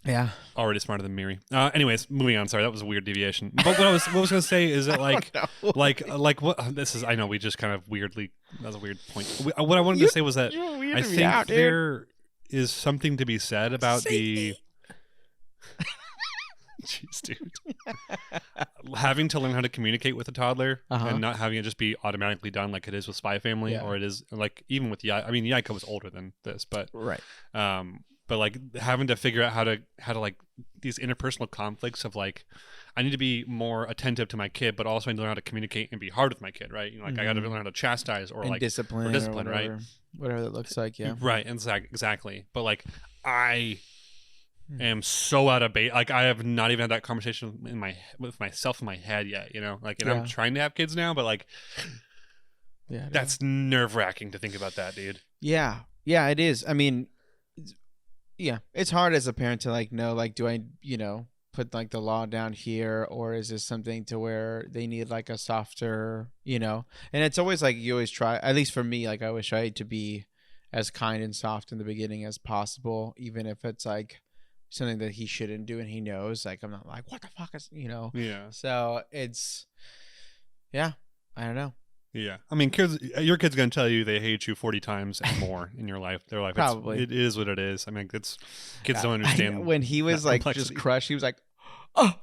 Yeah. Already smarter than Miri. Anyways, moving on. Sorry, that was a weird deviation. But what I was gonna say is that like like what this is. I know we just kind of weirdly. That was a weird point. What I wanted to say was that I think there is something to be said about the. Jeez, dude. Having to learn how to communicate with a toddler and not having it just be automatically done like it is with Spy Family or it is like even with Yaika. I mean, Yaika was older than this, but right. But like having to figure out how to like these interpersonal conflicts of like I need to be more attentive to my kid, but also I need to learn how to communicate and be hard with my kid, right? You know, like I got to learn how to chastise or And like discipline, discipline, or right? whatever, whatever that looks like. Yeah. Right, exactly. But like I am so out of bait. Like I have not even had that conversation with myself in my head yet. You know, like and I'm trying to have kids now, but like that's nerve-wracking to think about that, dude. Yeah, it is. I mean, yeah, it's hard as a parent to like know like do I put like the law down here, or is this something to where they need like a softer, and it's always like you always try, at least for me, like I always try to be as kind and soft in the beginning as possible, even if it's like something that he shouldn't do and he knows. Like I'm not like what the fuck is Yeah. So it's I don't know. Yeah, I mean, your kid's gonna tell you they hate you 40 times and more in your life. Their life, Probably. it is what it is. I mean, kids don't understand. When he was that like complexity. just crushed, he was like, oh,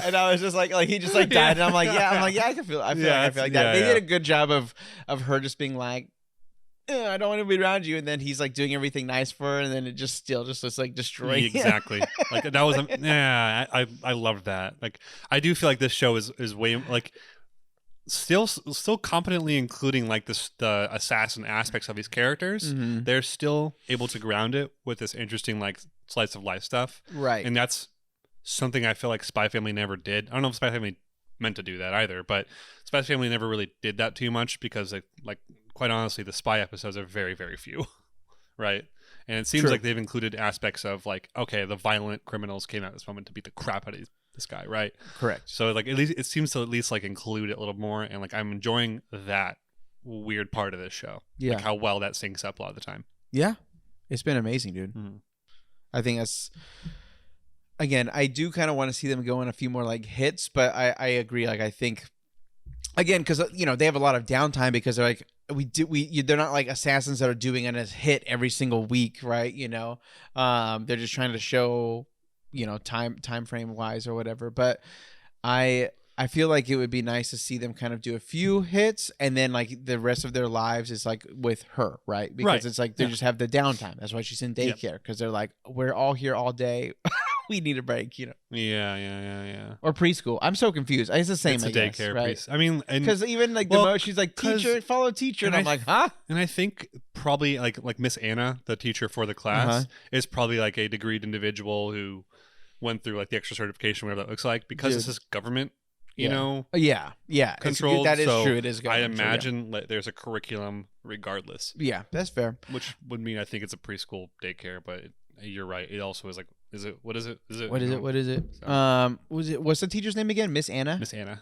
and I was just like he just like died, and I'm like, I can feel. I feel like that. They did a good job of her just being like, I don't want to be around you, and then he's like doing everything nice for her, and then it just still just looks like destroying. Exactly. Like that was I loved that. Like I do feel like this show is way like. Still competently including like the assassin aspects of these characters. Mm-hmm. They're still able to ground it with this interesting like slice of life stuff, right? And that's something I feel like Spy Family never did. I don't know if Spy Family meant to do that either, but Spy Family never really did that too much because like quite honestly, the spy episodes are very, very few, right? And it seems like they've included aspects of like, okay, the violent criminals came out at this moment to beat the crap out of this guy, right? Correct. So like at least it seems to at least like include it a little more, and like I'm enjoying that weird part of this show. Yeah, like how well that syncs up a lot of the time. Yeah, it's been amazing, dude. Mm-hmm. I think that's again. I do kind of want to see them go on a few more like hits, but I agree. Like I think again because they have a lot of downtime because they're like they're not like assassins that are doing a hit every single week, right? They're just trying to show time frame wise or whatever. But I I feel like it would be nice to see them kind of do a few hits, and then like the rest of their lives is like with her, right? Because it's like they just have the downtime. That's why she's in daycare, because they're like, we're all here all day. We need a break, you know. Yeah. Or preschool. I'm so confused. It's the same. It's a I guess, daycare, right? I mean, Because even like the most, she's like, teacher, follow teacher, and I'm like, huh? And I think probably like Miss Anna, the teacher for the class, is probably like a degreed individual who went through like the extra certification, whatever that looks like, because this is government, you know. Yeah. Controlled. That is so true. It is I government, imagine there's a curriculum regardless. Yeah, that's fair. Which would mean I think it's a preschool daycare, but you're right. It also is like, what is it? What is it? What's the teacher's name again? Miss Anna? Miss Anna.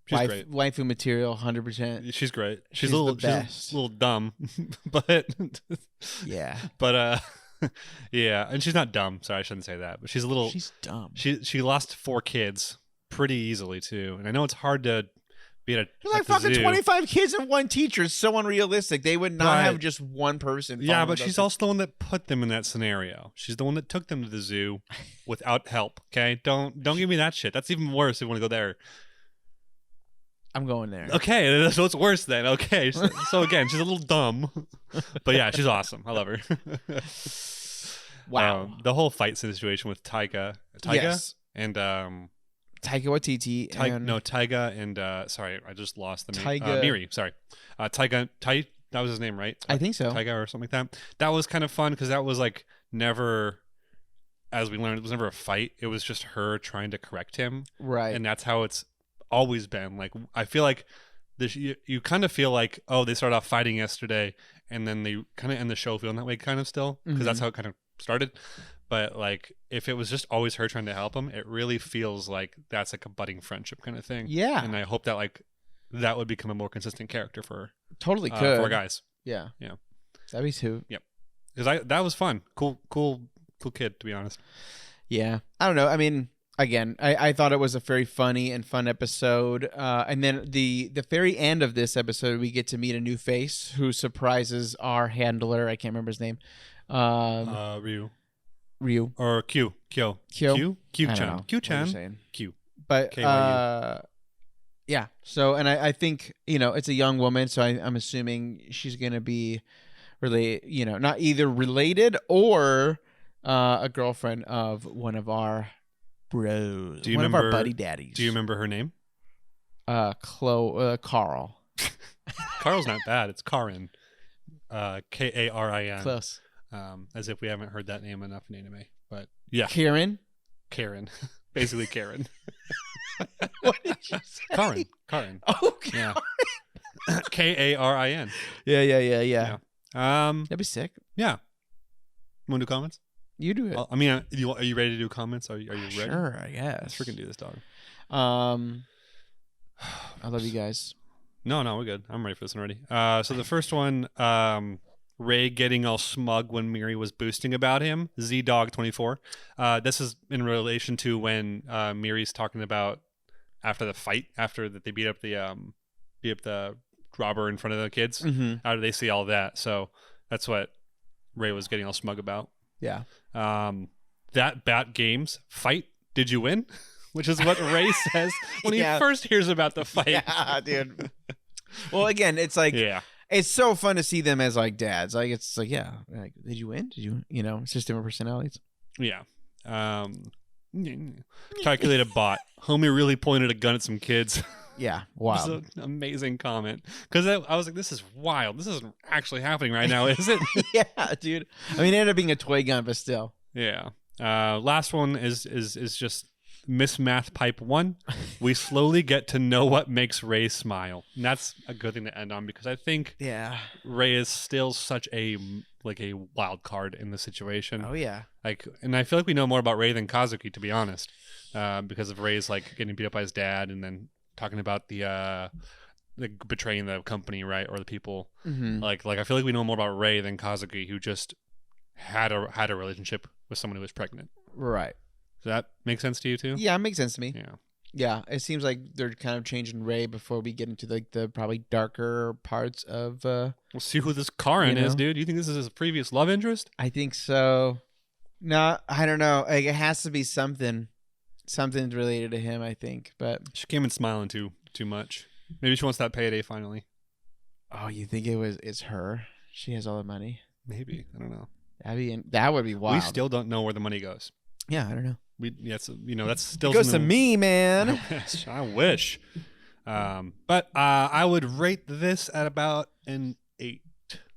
She's great. Waifu material, 100%. She's great. She's a little dumb, but yeah. But yeah, and she's not dumb. Sorry, I shouldn't say that. But she's dumb. She lost 4 kids pretty easily too, and I know it's hard to be at a There's like fucking 25 kids and one teacher. It's so unrealistic. They would not have just one person. Yeah, but she's also the one that put them in that scenario. She's the one that took them to the zoo without help. Okay, don't give me that shit. That's even worse if you want to go there. I'm going there. Okay, so it's worse then. Okay, so again, she's a little dumb, but yeah, she's awesome. I love her. Wow, the whole fight situation with Taiga and Taika Waititi. Taiga and sorry, I just lost the name. Taiga. Miri, sorry. That was his name, right? I think so. Taiga or something like that. That was kind of fun because that was like never, as we learned, it was never a fight. It was just her trying to correct him. Right. And that's how it's always been. Like, I feel like you kind of feel like, oh, they started off fighting yesterday and then they kind of end the show feeling that way kind of still, because that's how it kind of started. But like, if it was just always her trying to help him, it really feels like that's like a budding friendship kind of thing. Yeah. And I hope that like that would become a more consistent character for her. Totally could. For guys. Yeah. Yeah. That'd be too. Yep. Because that was fun. Cool kid, to be honest. Yeah. I don't know. I mean, again, I thought it was a very funny and fun episode. And then the very end of this episode, we get to meet a new face who surprises our handler. I can't remember his name. Ryu. Or Q. Q-chan. Q. But yeah. So, and I think, it's a young woman, so I'm assuming she's going to be really, not either related or a girlfriend of one of our bros. One of our buddy daddies. Do you remember her name? Carl. Carl's not bad. It's Karin. Karin. Close. As if we haven't heard that name enough in anime, but yeah. Karen, basically Karen. What did you say? Karin. Oh, yeah. Karin. Yeah. That'd be sick. Yeah. Want to do comments? You do it. I mean, are you ready to do comments? Are you ready? Sure, I guess. Let's freaking do this, dog. I love you guys. No, we're good. I'm ready for this one already. So the first one, Ray getting all smug when Miri was boosting about him. ZDog24. This is in relation to when Miri's talking about after the fight, after that they beat up the robber in front of the kids. Mm-hmm. How do they see all that? So that's what Ray was getting all smug about. Yeah. That Bat Games fight. Did you win? Which is what Ray says when he first hears about the fight. Yeah, dude. Well, again, it's like, it's so fun to see them as like dads. Like, it's like, yeah, like, did you win? Did you, it's just different personalities. Yeah. Calculated bot. Homie really pointed a gun at some kids. Yeah. Wow. It's an amazing comment. Because I was like, this is wild. This isn't actually happening right now, is it? Yeah, dude. I mean, it ended up being a toy gun, but still. Yeah. Last one is just Miss Math Pipe 1. We slowly get to know what makes Ray smile. And that's a good thing to end on, because I think Ray is still such a wild card in the situation. Oh yeah. And I feel like we know more about Ray than Kazuki, to be honest. Because of Ray's getting beat up by his dad and then talking about the betraying the company, right? Or the people. Mm-hmm. I feel like we know more about Ray than Kazuki, who just had a relationship with someone who was pregnant. Right. Does that make sense to you too? Yeah, it makes sense to me. Yeah. Yeah, it seems like they're kind of changing Ray before we get into the probably darker parts of. We'll see who this Karin is, dude. You think this is his previous love interest? I think so. No, I don't know. It has to be something something's related to him, I think. But She came in smiling too much. Maybe she wants that payday finally. oh, you think it's her? She has all the money. Maybe, I don't know. That would be wild. We still don't know where the money goes. Yeah, I don't know. That's still It goes to something- me, man. I wish. But I would rate this at about an 8.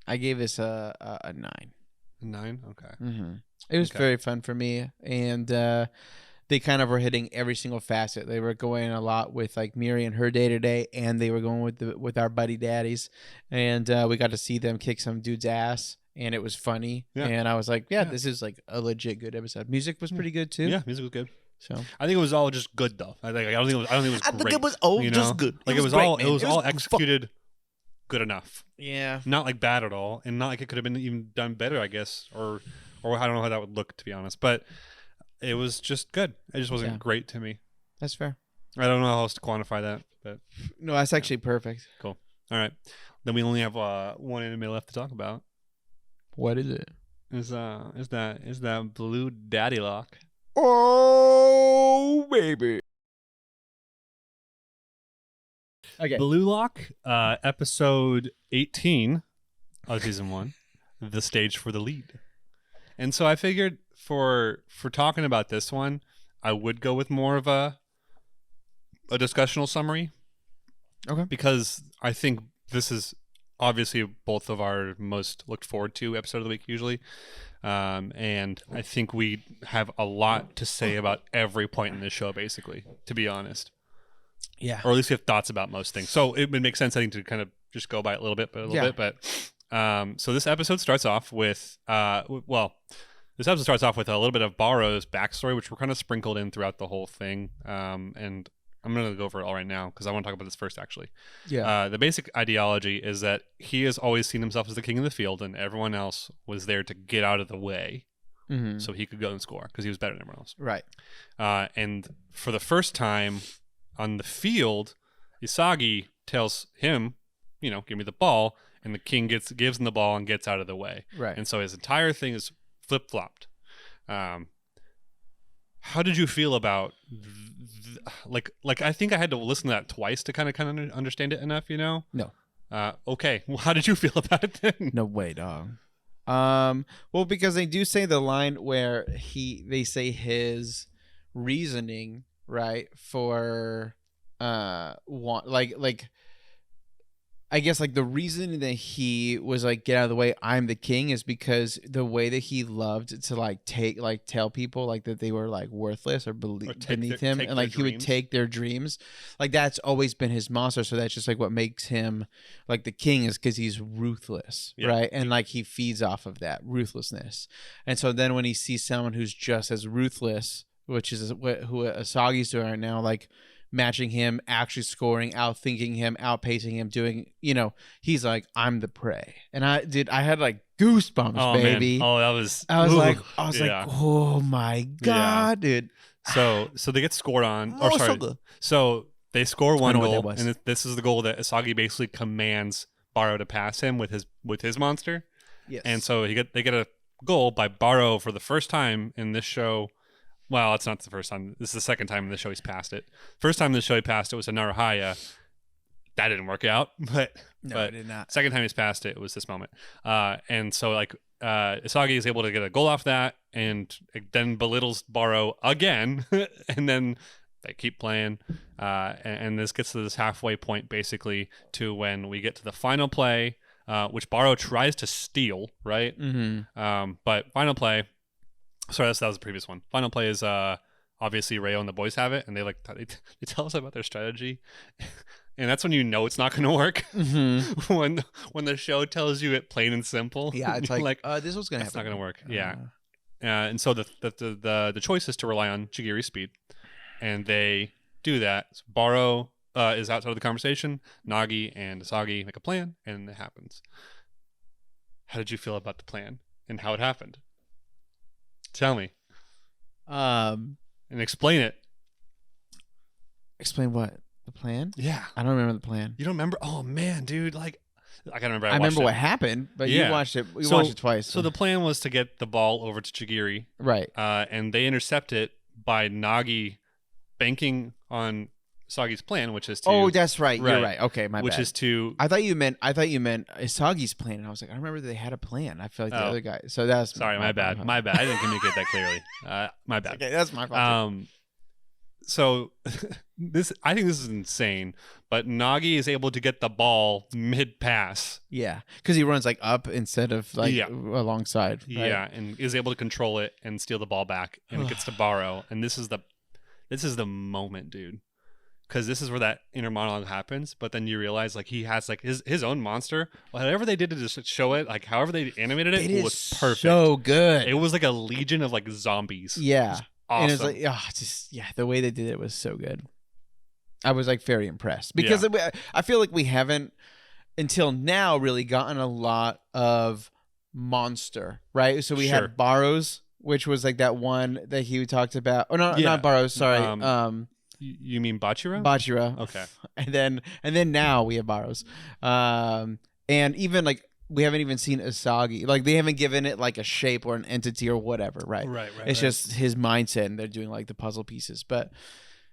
I gave this a 9. A 9? Okay. Mm-hmm. It was Okay. very fun for me, and they kind of were hitting every single facet. They were going a lot with like Miri and her day to day, and they were going with our buddy daddies, and we got to see them kick some dude's ass, and it was funny. Yeah. And I was like, yeah, Yeah. this is like a legit good episode. Music was pretty good too. Yeah, music was good. So I think it was all just good though. I don't think it was great. all just good. Like it was great, all man. it was all executed good enough. Yeah. Not like bad at all, and not like it could have been even done better, I guess, or I don't know how that would look, to be honest. But it was just good. It just wasn't great to me. That's fair. I don't know how else to quantify that, but No, that's actually perfect. cool. All right, then we only have one anime left to talk about. What is it? Is that Blue Daddy Lock? Oh, baby. Okay. Bluelock, episode 18 of season 1, the stage for the lead. And so I figured for talking about this one, I would go with more of a discussional summary. Okay. Because I think this is obviously both of our most looked forward to episode of the week usually. And I think we have a lot to say about every point in this show, basically, to be honest. Yeah. Or at least we have thoughts about most things. So it would make sense, I think, to kind of just go by it a little bit. So this episode starts off with, this episode starts off with a little bit of Barou's backstory, which we're kind of sprinkled in throughout the whole thing. And I'm going to go over it all right now because I want to talk about this first, actually. Yeah. The basic ideology is that he has always seen himself as the king of the field, and everyone else was there to get out of the way Mm-hmm. so he could go and score because he was better than everyone else. Right. And for the first time on the field, Isagi tells him, give me the ball, and the king gives him the ball and gets out of the way. Right. And so his entire thing is flip-flopped. How did you feel about like I think I had to listen to that twice to kind of understand it enough, No. Okay. Well, how did you feel about it then? No way, dog. Well, because they do say the line where they say his reasoning, right, for I guess like the reason that he was like get out of the way, I'm the king, is because the way that he loved to tell people like that they were like worthless or beneath him, and like he would take their dreams. Like that's always been his monster. So that's just like what makes him like the king, is because he's ruthless, right? And like he feeds off of that ruthlessness. And so then when he sees someone who's just as ruthless, which is who Asagi's doing right now, like matching him, actually scoring, outthinking him, outpacing him, doing, he's like, I'm the prey. And I had like goosebumps, baby. Man. Oh, I was like, oh my God, dude. So they get scored on. So they score one goal, and this is the goal that Isagi basically commands Barou to pass him with his monster. Yes. And so they get a goal by Barou for the first time in this show. Well, it's not the first time. This is the second time in the show he's passed it. First time in the show he passed it was a Naruhaya. That didn't work out, but it did not. Second time he's passed it was this moment. And so like Isagi is able to get a goal off that, and it then belittles Barou again, and then they keep playing. And this gets to this halfway point basically to when we get to the final play, which Barou tries to steal, right? Mm-hmm. But final play. Sorry, that was the previous one. Final play is obviously Rayo and the boys have it, and they tell us about their strategy, and that's when it's not going to work. Mm-hmm. when the show tells you it plain and simple. Yeah, it's like this was going to happen. It's not going to work. Yeah, and so the choice is to rely on Chigiri's speed, and they do that. So Barou is outside of the conversation. Nagi and Isagi make a plan, and it happens. How did you feel about the plan and how it happened? Tell me. And explain it. Explain what? The plan? Yeah. I don't remember the plan. You don't remember? Oh, man, dude. Like, I gotta remember. I remember what happened, but you watched it. We watched it twice. So the plan was to get the ball over to Chigiri. Right. And they intercept it by Nagi banking on Sagi's plan, which is to Oh, that's right. You're right. Okay, my which bad. is to I thought you meant Isagi's plan, and I was like, I remember they had a plan. I feel like the other guy. So that's sorry, my bad. My bad. I didn't communicate that clearly. My bad. Okay, that's my fault. So I think this is insane, but Nagi is able to get the ball mid pass. Yeah, because he runs like up instead of like alongside. Right? Yeah, and is able to control it and steal the ball back, and it gets to Barou, and this is the moment, dude. Because this is where that inner monologue happens, but then you realize like he has like his own monster. Whatever they did to just show it, like however they animated it was perfect. So good. It was like a legion of like zombies. Yeah. Awesome. And it was like, the way they did it was so good. I was like very impressed because I feel like we haven't until now really gotten a lot of monster, right? So we had Barou's, which was like that one that he talked about. Oh no, not Barou's. Sorry. You mean Bachira? Bachira. Okay. And then now we have Barou's. And even like we haven't even seen Isagi. Like they haven't given it like a shape or an entity or whatever, right? Right. It's just his mindset and they're doing like the puzzle pieces. But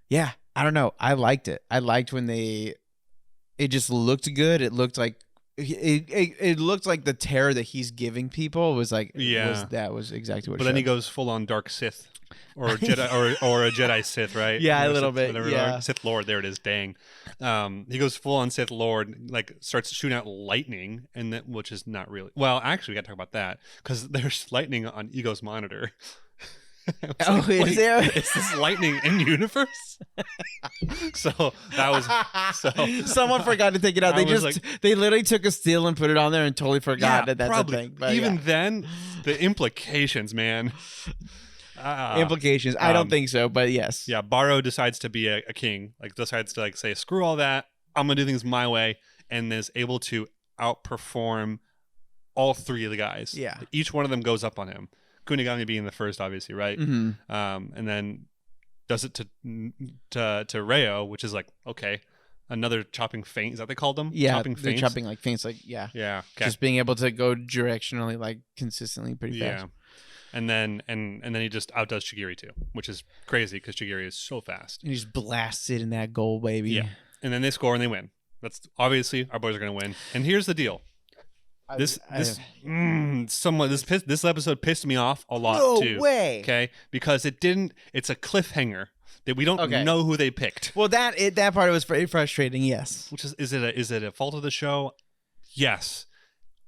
yeah, I don't know. I liked it. I liked when it just looked good. It looked like it looked like the terror that he's giving people was like that was exactly what But then he goes full on dark Sith. Or a Jedi, or a Jedi Sith, right? Yeah, or a little Sith, bit. Yeah, Sith Lord. There it is. Dang. He goes full on Sith Lord, like starts shooting out lightning, and that which is not really. Well, actually, we got to talk about that because there's lightning on Ego's monitor. Is there? Is this lightning in universe? So that was someone forgot to take it out. They literally took a still and put it on there and totally forgot that that's probably. a thing. But even then, the implications, man. Implications. I don't think so, but yes. Yeah, Barou decides to be a king. Like decides to like say, screw all that. I'm gonna do things my way, and is able to outperform all three of the guys. Yeah, each one of them goes up on him. Kunigami being the first, obviously, right? Mm-hmm. And then does it to Reo, which is like okay, another chopping feint. Is that what they called them? Yeah, chopping they're feints. chopping like feints. Like yeah. Okay. Just being able to go directionally, like consistently, pretty fast. Yeah. And then he just outdoes Chigiri too, which is crazy because Chigiri is so fast. And he just blasts it in that goal, baby. Yeah. And then they score and they win. That's obviously our boys are going to win. And here's the deal. This episode pissed me off a lot too. No way. Okay, because it's a cliffhanger that we don't know who they picked. Well, that part was very frustrating. Yes. Which is it a fault of the show? Yes.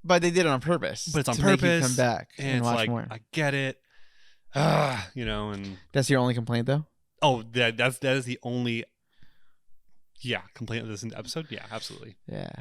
But they did it on purpose. But it's on to purpose. Make you come back and it's watch like, more. I get it. And that's your only complaint, though. Oh, that is the only. Yeah, complaint of this episode. Yeah, absolutely. Yeah.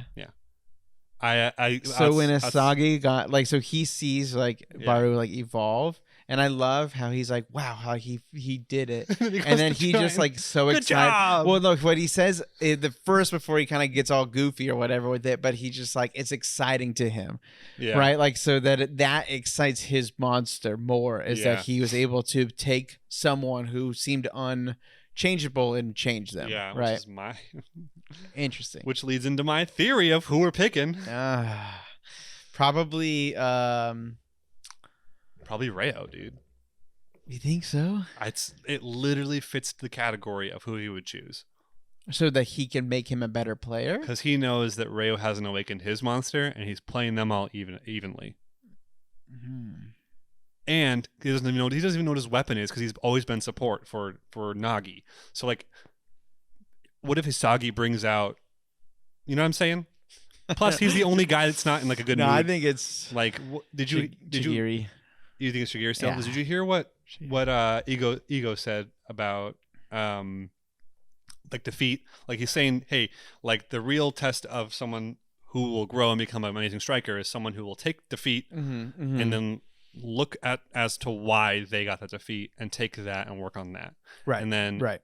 So when Isagi got like, so he sees like Barou like evolve, and I love how he's like, wow, how he did it, and then he just like so Good excited. job. Well, look, what he says the first before he kind of gets all goofy or whatever with it, but he just like it's exciting to him, right? Like so that excites his monster more is that he was able to take someone who seemed unchangeable and change them. Yeah, right. Which is my interesting. Which leads into my theory of who we're picking. Probably Reo, dude. You think so? It literally fits the category of who he would choose. So that he can make him a better player? Because he knows that Reo hasn't awakened his monster, and he's playing them all evenly. Mm-hmm. And he doesn't even know what his weapon is because he's always been support for Nagi. So like, what if Isagi brings out? You know what I'm saying? Plus, he's the only guy that's not in like a good mood. No, I think it's like. Chigiri. You think it's Chigiri still? Yeah. Did you hear what Ego said about like defeat? Like he's saying, hey, like the real test of someone who will grow and become an amazing striker is someone who will take defeat and then look at as to why they got that defeat and take that and work on that. Right. And then right.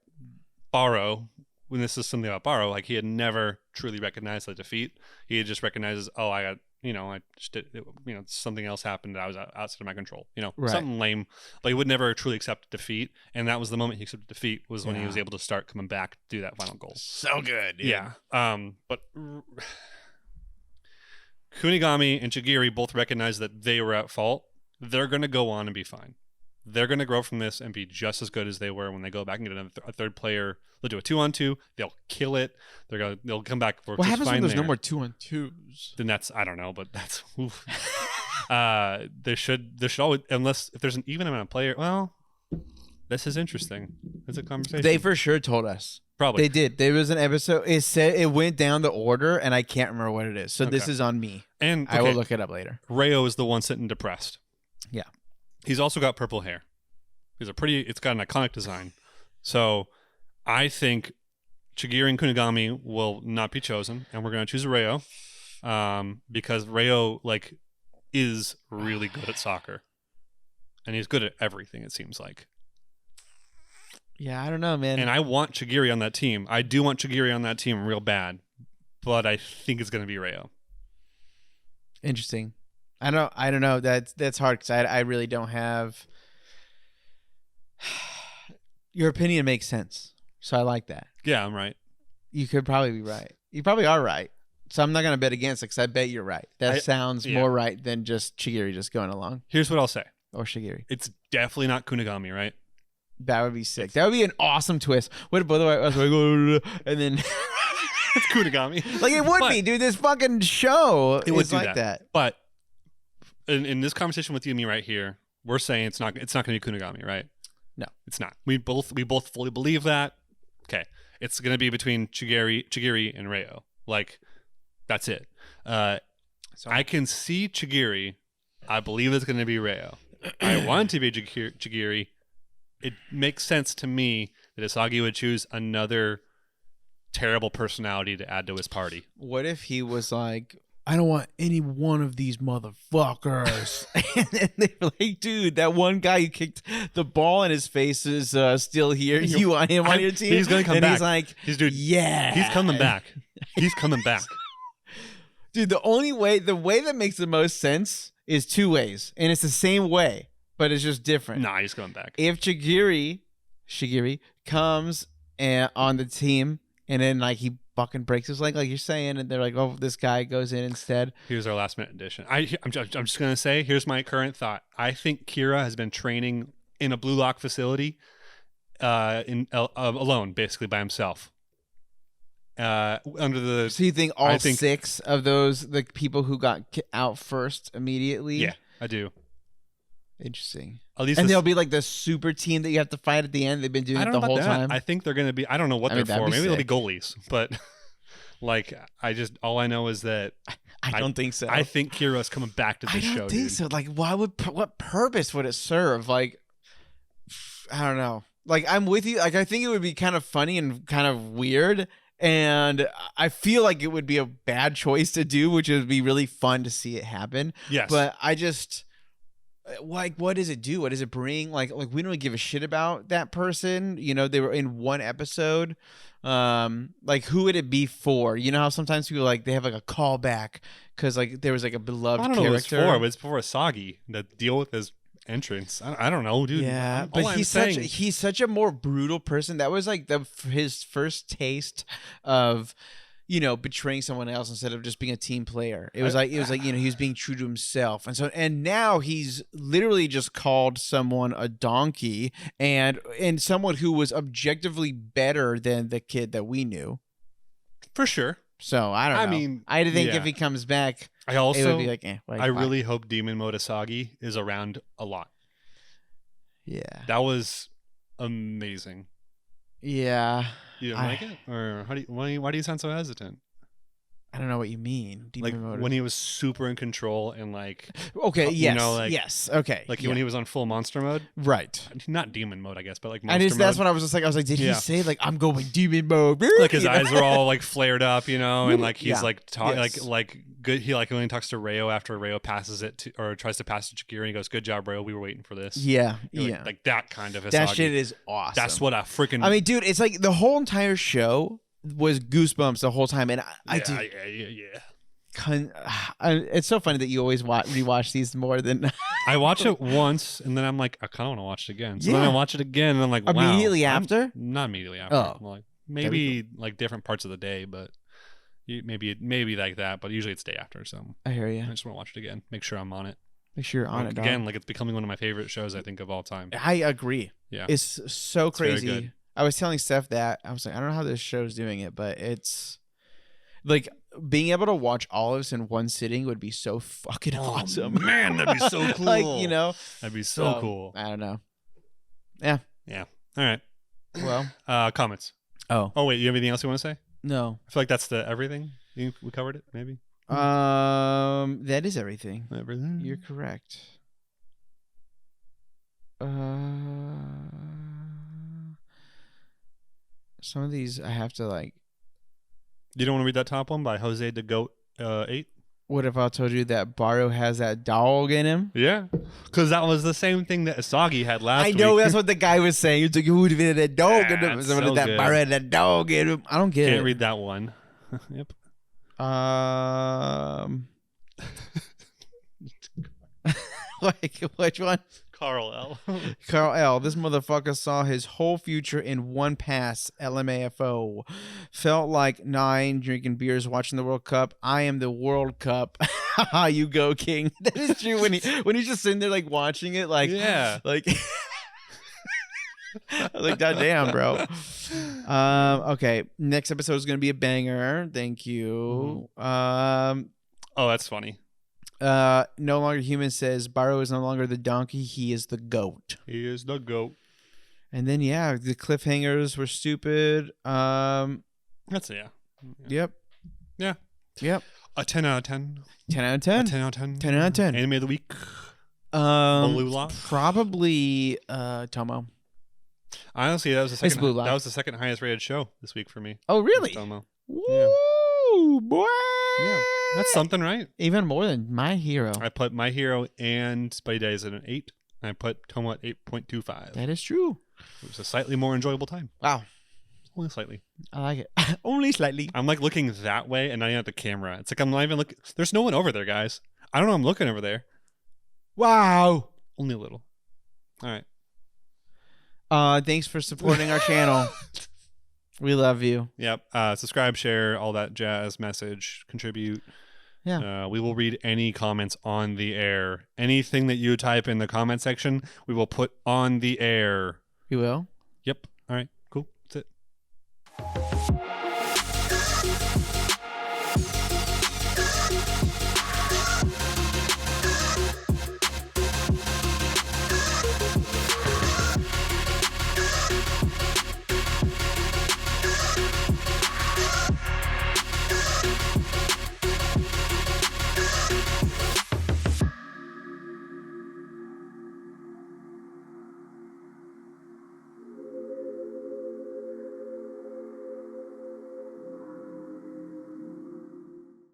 Barou, when this is something about Barou, like he had never truly recognized the defeat. He had just recognizes, oh, I got, I just did, something else happened that I was outside of my control. Right. Something lame. But he would never truly accept defeat. And that was the moment he accepted defeat was when he was able to start coming back to do that final goal. So good. Dude. Yeah. But Kunigami and Chigiri both recognize that they were at fault. They're going to go on and be fine. they're going to grow from this and be just as good as they were when they go back and get a third player. They'll do a 2-on-2. They'll kill it. They'll come back. What happens when there's no more 2-on-2s? Then that's, I don't know, but that's. Oof. There should always, unless if there's an even amount of player. Well, this is interesting. It's a conversation. They for sure told us. Probably they did. There was an episode. It said it went down the order, and I can't remember what it is. So this is on me. And I will look it up later. Rayo is the one sitting depressed. Yeah. He's also got purple hair. It's got an iconic design. So I think Chigiri and Kunigami will not be chosen, and we're going to choose Rayo because Rayo is really good at soccer, and he's good at everything. It seems like. Yeah, I don't know, man. And I want Chigiri on that team. I do want Chigiri on that team real bad, but I think it's going to be Rayo. Interesting. I don't know. That's hard because I really don't have. Your opinion makes sense, so I like that. Yeah, I'm right. You could probably be right. You probably are right. So I'm not going to bet against it because I bet you're right. That sounds more right than just Chigiri just going along. Here's what I'll say. Or Chigiri. It's definitely not Kunigami, right? That would be sick. That would be an awesome twist. What if both of us and then it's Kunigami. It would be, dude. This fucking show is like that. But in this conversation with you and me right here, we're saying it's not going to be Kunigami, right? No, it's not. We both fully believe that. Okay, it's going to be between Chigiri and Rayo. That's it. I can see Chigiri. I believe it's going to be Rayo. I want it to be Chigiri. It makes sense to me that Isagi would choose another terrible personality to add to his party. What if he was like, I don't want any one of these motherfuckers. And then they were like, dude, that one guy who kicked the ball in his face is still here. You want him on your team? He's going to come back. He's like, yeah. He's coming back. He's coming back. Dude, the way that makes the most sense is two ways. And it's the same way, but it's just different. Nah, he's coming back. If Chigiri comes on the team and then he fucking breaks his leg, like you're saying, and they're like, oh, this guy goes in instead. Here's our last minute addition. I'm just gonna say, here's my current thought. I think Kira has been training in a Bluelock facility, alone, basically by himself. So you think all 6 of those the people who got out first immediately? Yeah, I do. Interesting. At least they'll be like the super team that you have to fight at the end. They've been doing it the whole time. I think they're going to be. I don't know what they're for. Maybe they'll be goalies. But all I know is that I don't think so. I think Kira's coming back to this show. I don't think so. What purpose would it serve? I don't know. I'm with you. I think it would be kind of funny and kind of weird. And I feel like it would be a bad choice to do, which would be really fun to see it happen. Yes. But I just. What does it do? What does it bring? We don't really give a shit about that person. They were in one episode. Who would it be for? You know how sometimes people they have a callback because there was a beloved character. I don't know what it's for. It's for Isagi to deal with his entrance. I don't know, dude. Yeah, but he's such a more brutal person. That was his first taste of. Betraying someone else instead of just being a team player. It was he was being true to himself. And now he's literally just called someone a donkey and someone who was objectively better than the kid that we knew. For sure. So I don't know. I think if he comes back, it would be I really hope Demon Mode Isagi is around a lot. Yeah. That was amazing. Yeah. You didn't like it? Or why do you sound so hesitant? I don't know what you mean. Demon mode. When he was super in control and okay, yes, yes, okay. When he was on full monster mode, right? Not demon mode, I guess, but monster mode. That's what I was just I was did he say I'm going demon mode? His eyes are all flared up, and he's good. He only talks to Rayo after Rayo passes it to or tries to pass it to Chigiri, and he goes, "Good job, Rayo. We were waiting for this." Yeah, that kind of Isagi. That shit is awesome. That's what I freaking. I mean, dude, it's the whole entire show was goosebumps the whole time, and yeah. It's so funny that you always rewatch these more than I watch it once and then I'm I kind of want to watch it again. So then I watch it again and I'm wow. Immediately after? Not immediately after. Oh. Maybe different parts of the day, but maybe like that. But usually it's day after. So I hear you. I just want to watch it again. Make sure I'm on it. Make sure you're on Like, it, dog. again, like it's becoming one of my favorite shows I think of all time. I agree. Yeah, It's so It's very crazy. good. I was telling Steph that I was like, I don't know how this show's doing it, but it's like being able to watch all of this in one sitting would be so fucking awesome. Man, that'd be so cool. Like, you know, that'd be so cool. I don't know. Yeah. Yeah. All right. Well. Comments. Oh wait, you have anything else you want to say? no. I feel like that's the everything. We covered it, maybe. That is everything. Everything. You're correct. Some of these I have to like. You don't want to read that top one by Jose de Goat 8? What if I told you that Barou has that dog in him? Yeah, because that was the same thing that Isagi had last week. I know that's what the guy was saying. He's like, who would have that dog in him? it's Someone so that good. Barou had that dog in him. I don't get Can't it. read that one. Yep. Like which one? Carl L. Carl L. This motherfucker saw his whole future in one pass. LMAFO. Felt like 9 drinking beers watching the World Cup. I am the World Cup. You go, King. That is true. When he's just sitting there like watching it, like Yeah. like. I was like, God damn, bro. Okay. Next episode is gonna be a banger. Thank you. Oh, that's funny. No longer human says Barou is no longer the donkey, he is the goat. He is the goat. And then yeah, the cliffhangers were stupid. That's yeah. Yep. Yeah. Yep. A 10 out of 10. 10 out of A 10. 10 out of 10. 10 out of 10. Anime of the week. Bluelock. Probably Tomo. Honestly, that was the It's second. Bluelock. That was the second highest rated show this week for me. Oh really? Tomo. Woo, boy. Yeah, that's something, right? Even more than My Hero. I put My Hero and Spy Days at an 8. I put Tomo at 8.25. That is true. It was a slightly more enjoyable time. Wow. Only slightly. I like it. Only slightly. I'm like looking that way and not even at the camera. It's like I'm not even looking. There's no one over there, guys. I don't know. I'm looking over there. Wow. Only a little. All right. Thanks for supporting our channel. We love you. Yep. Subscribe, share, all that jazz. Message, contribute. Yeah. We will read any comments on the air. Anything that you type in the comment section, we will put on the air. You will? Yep. All right.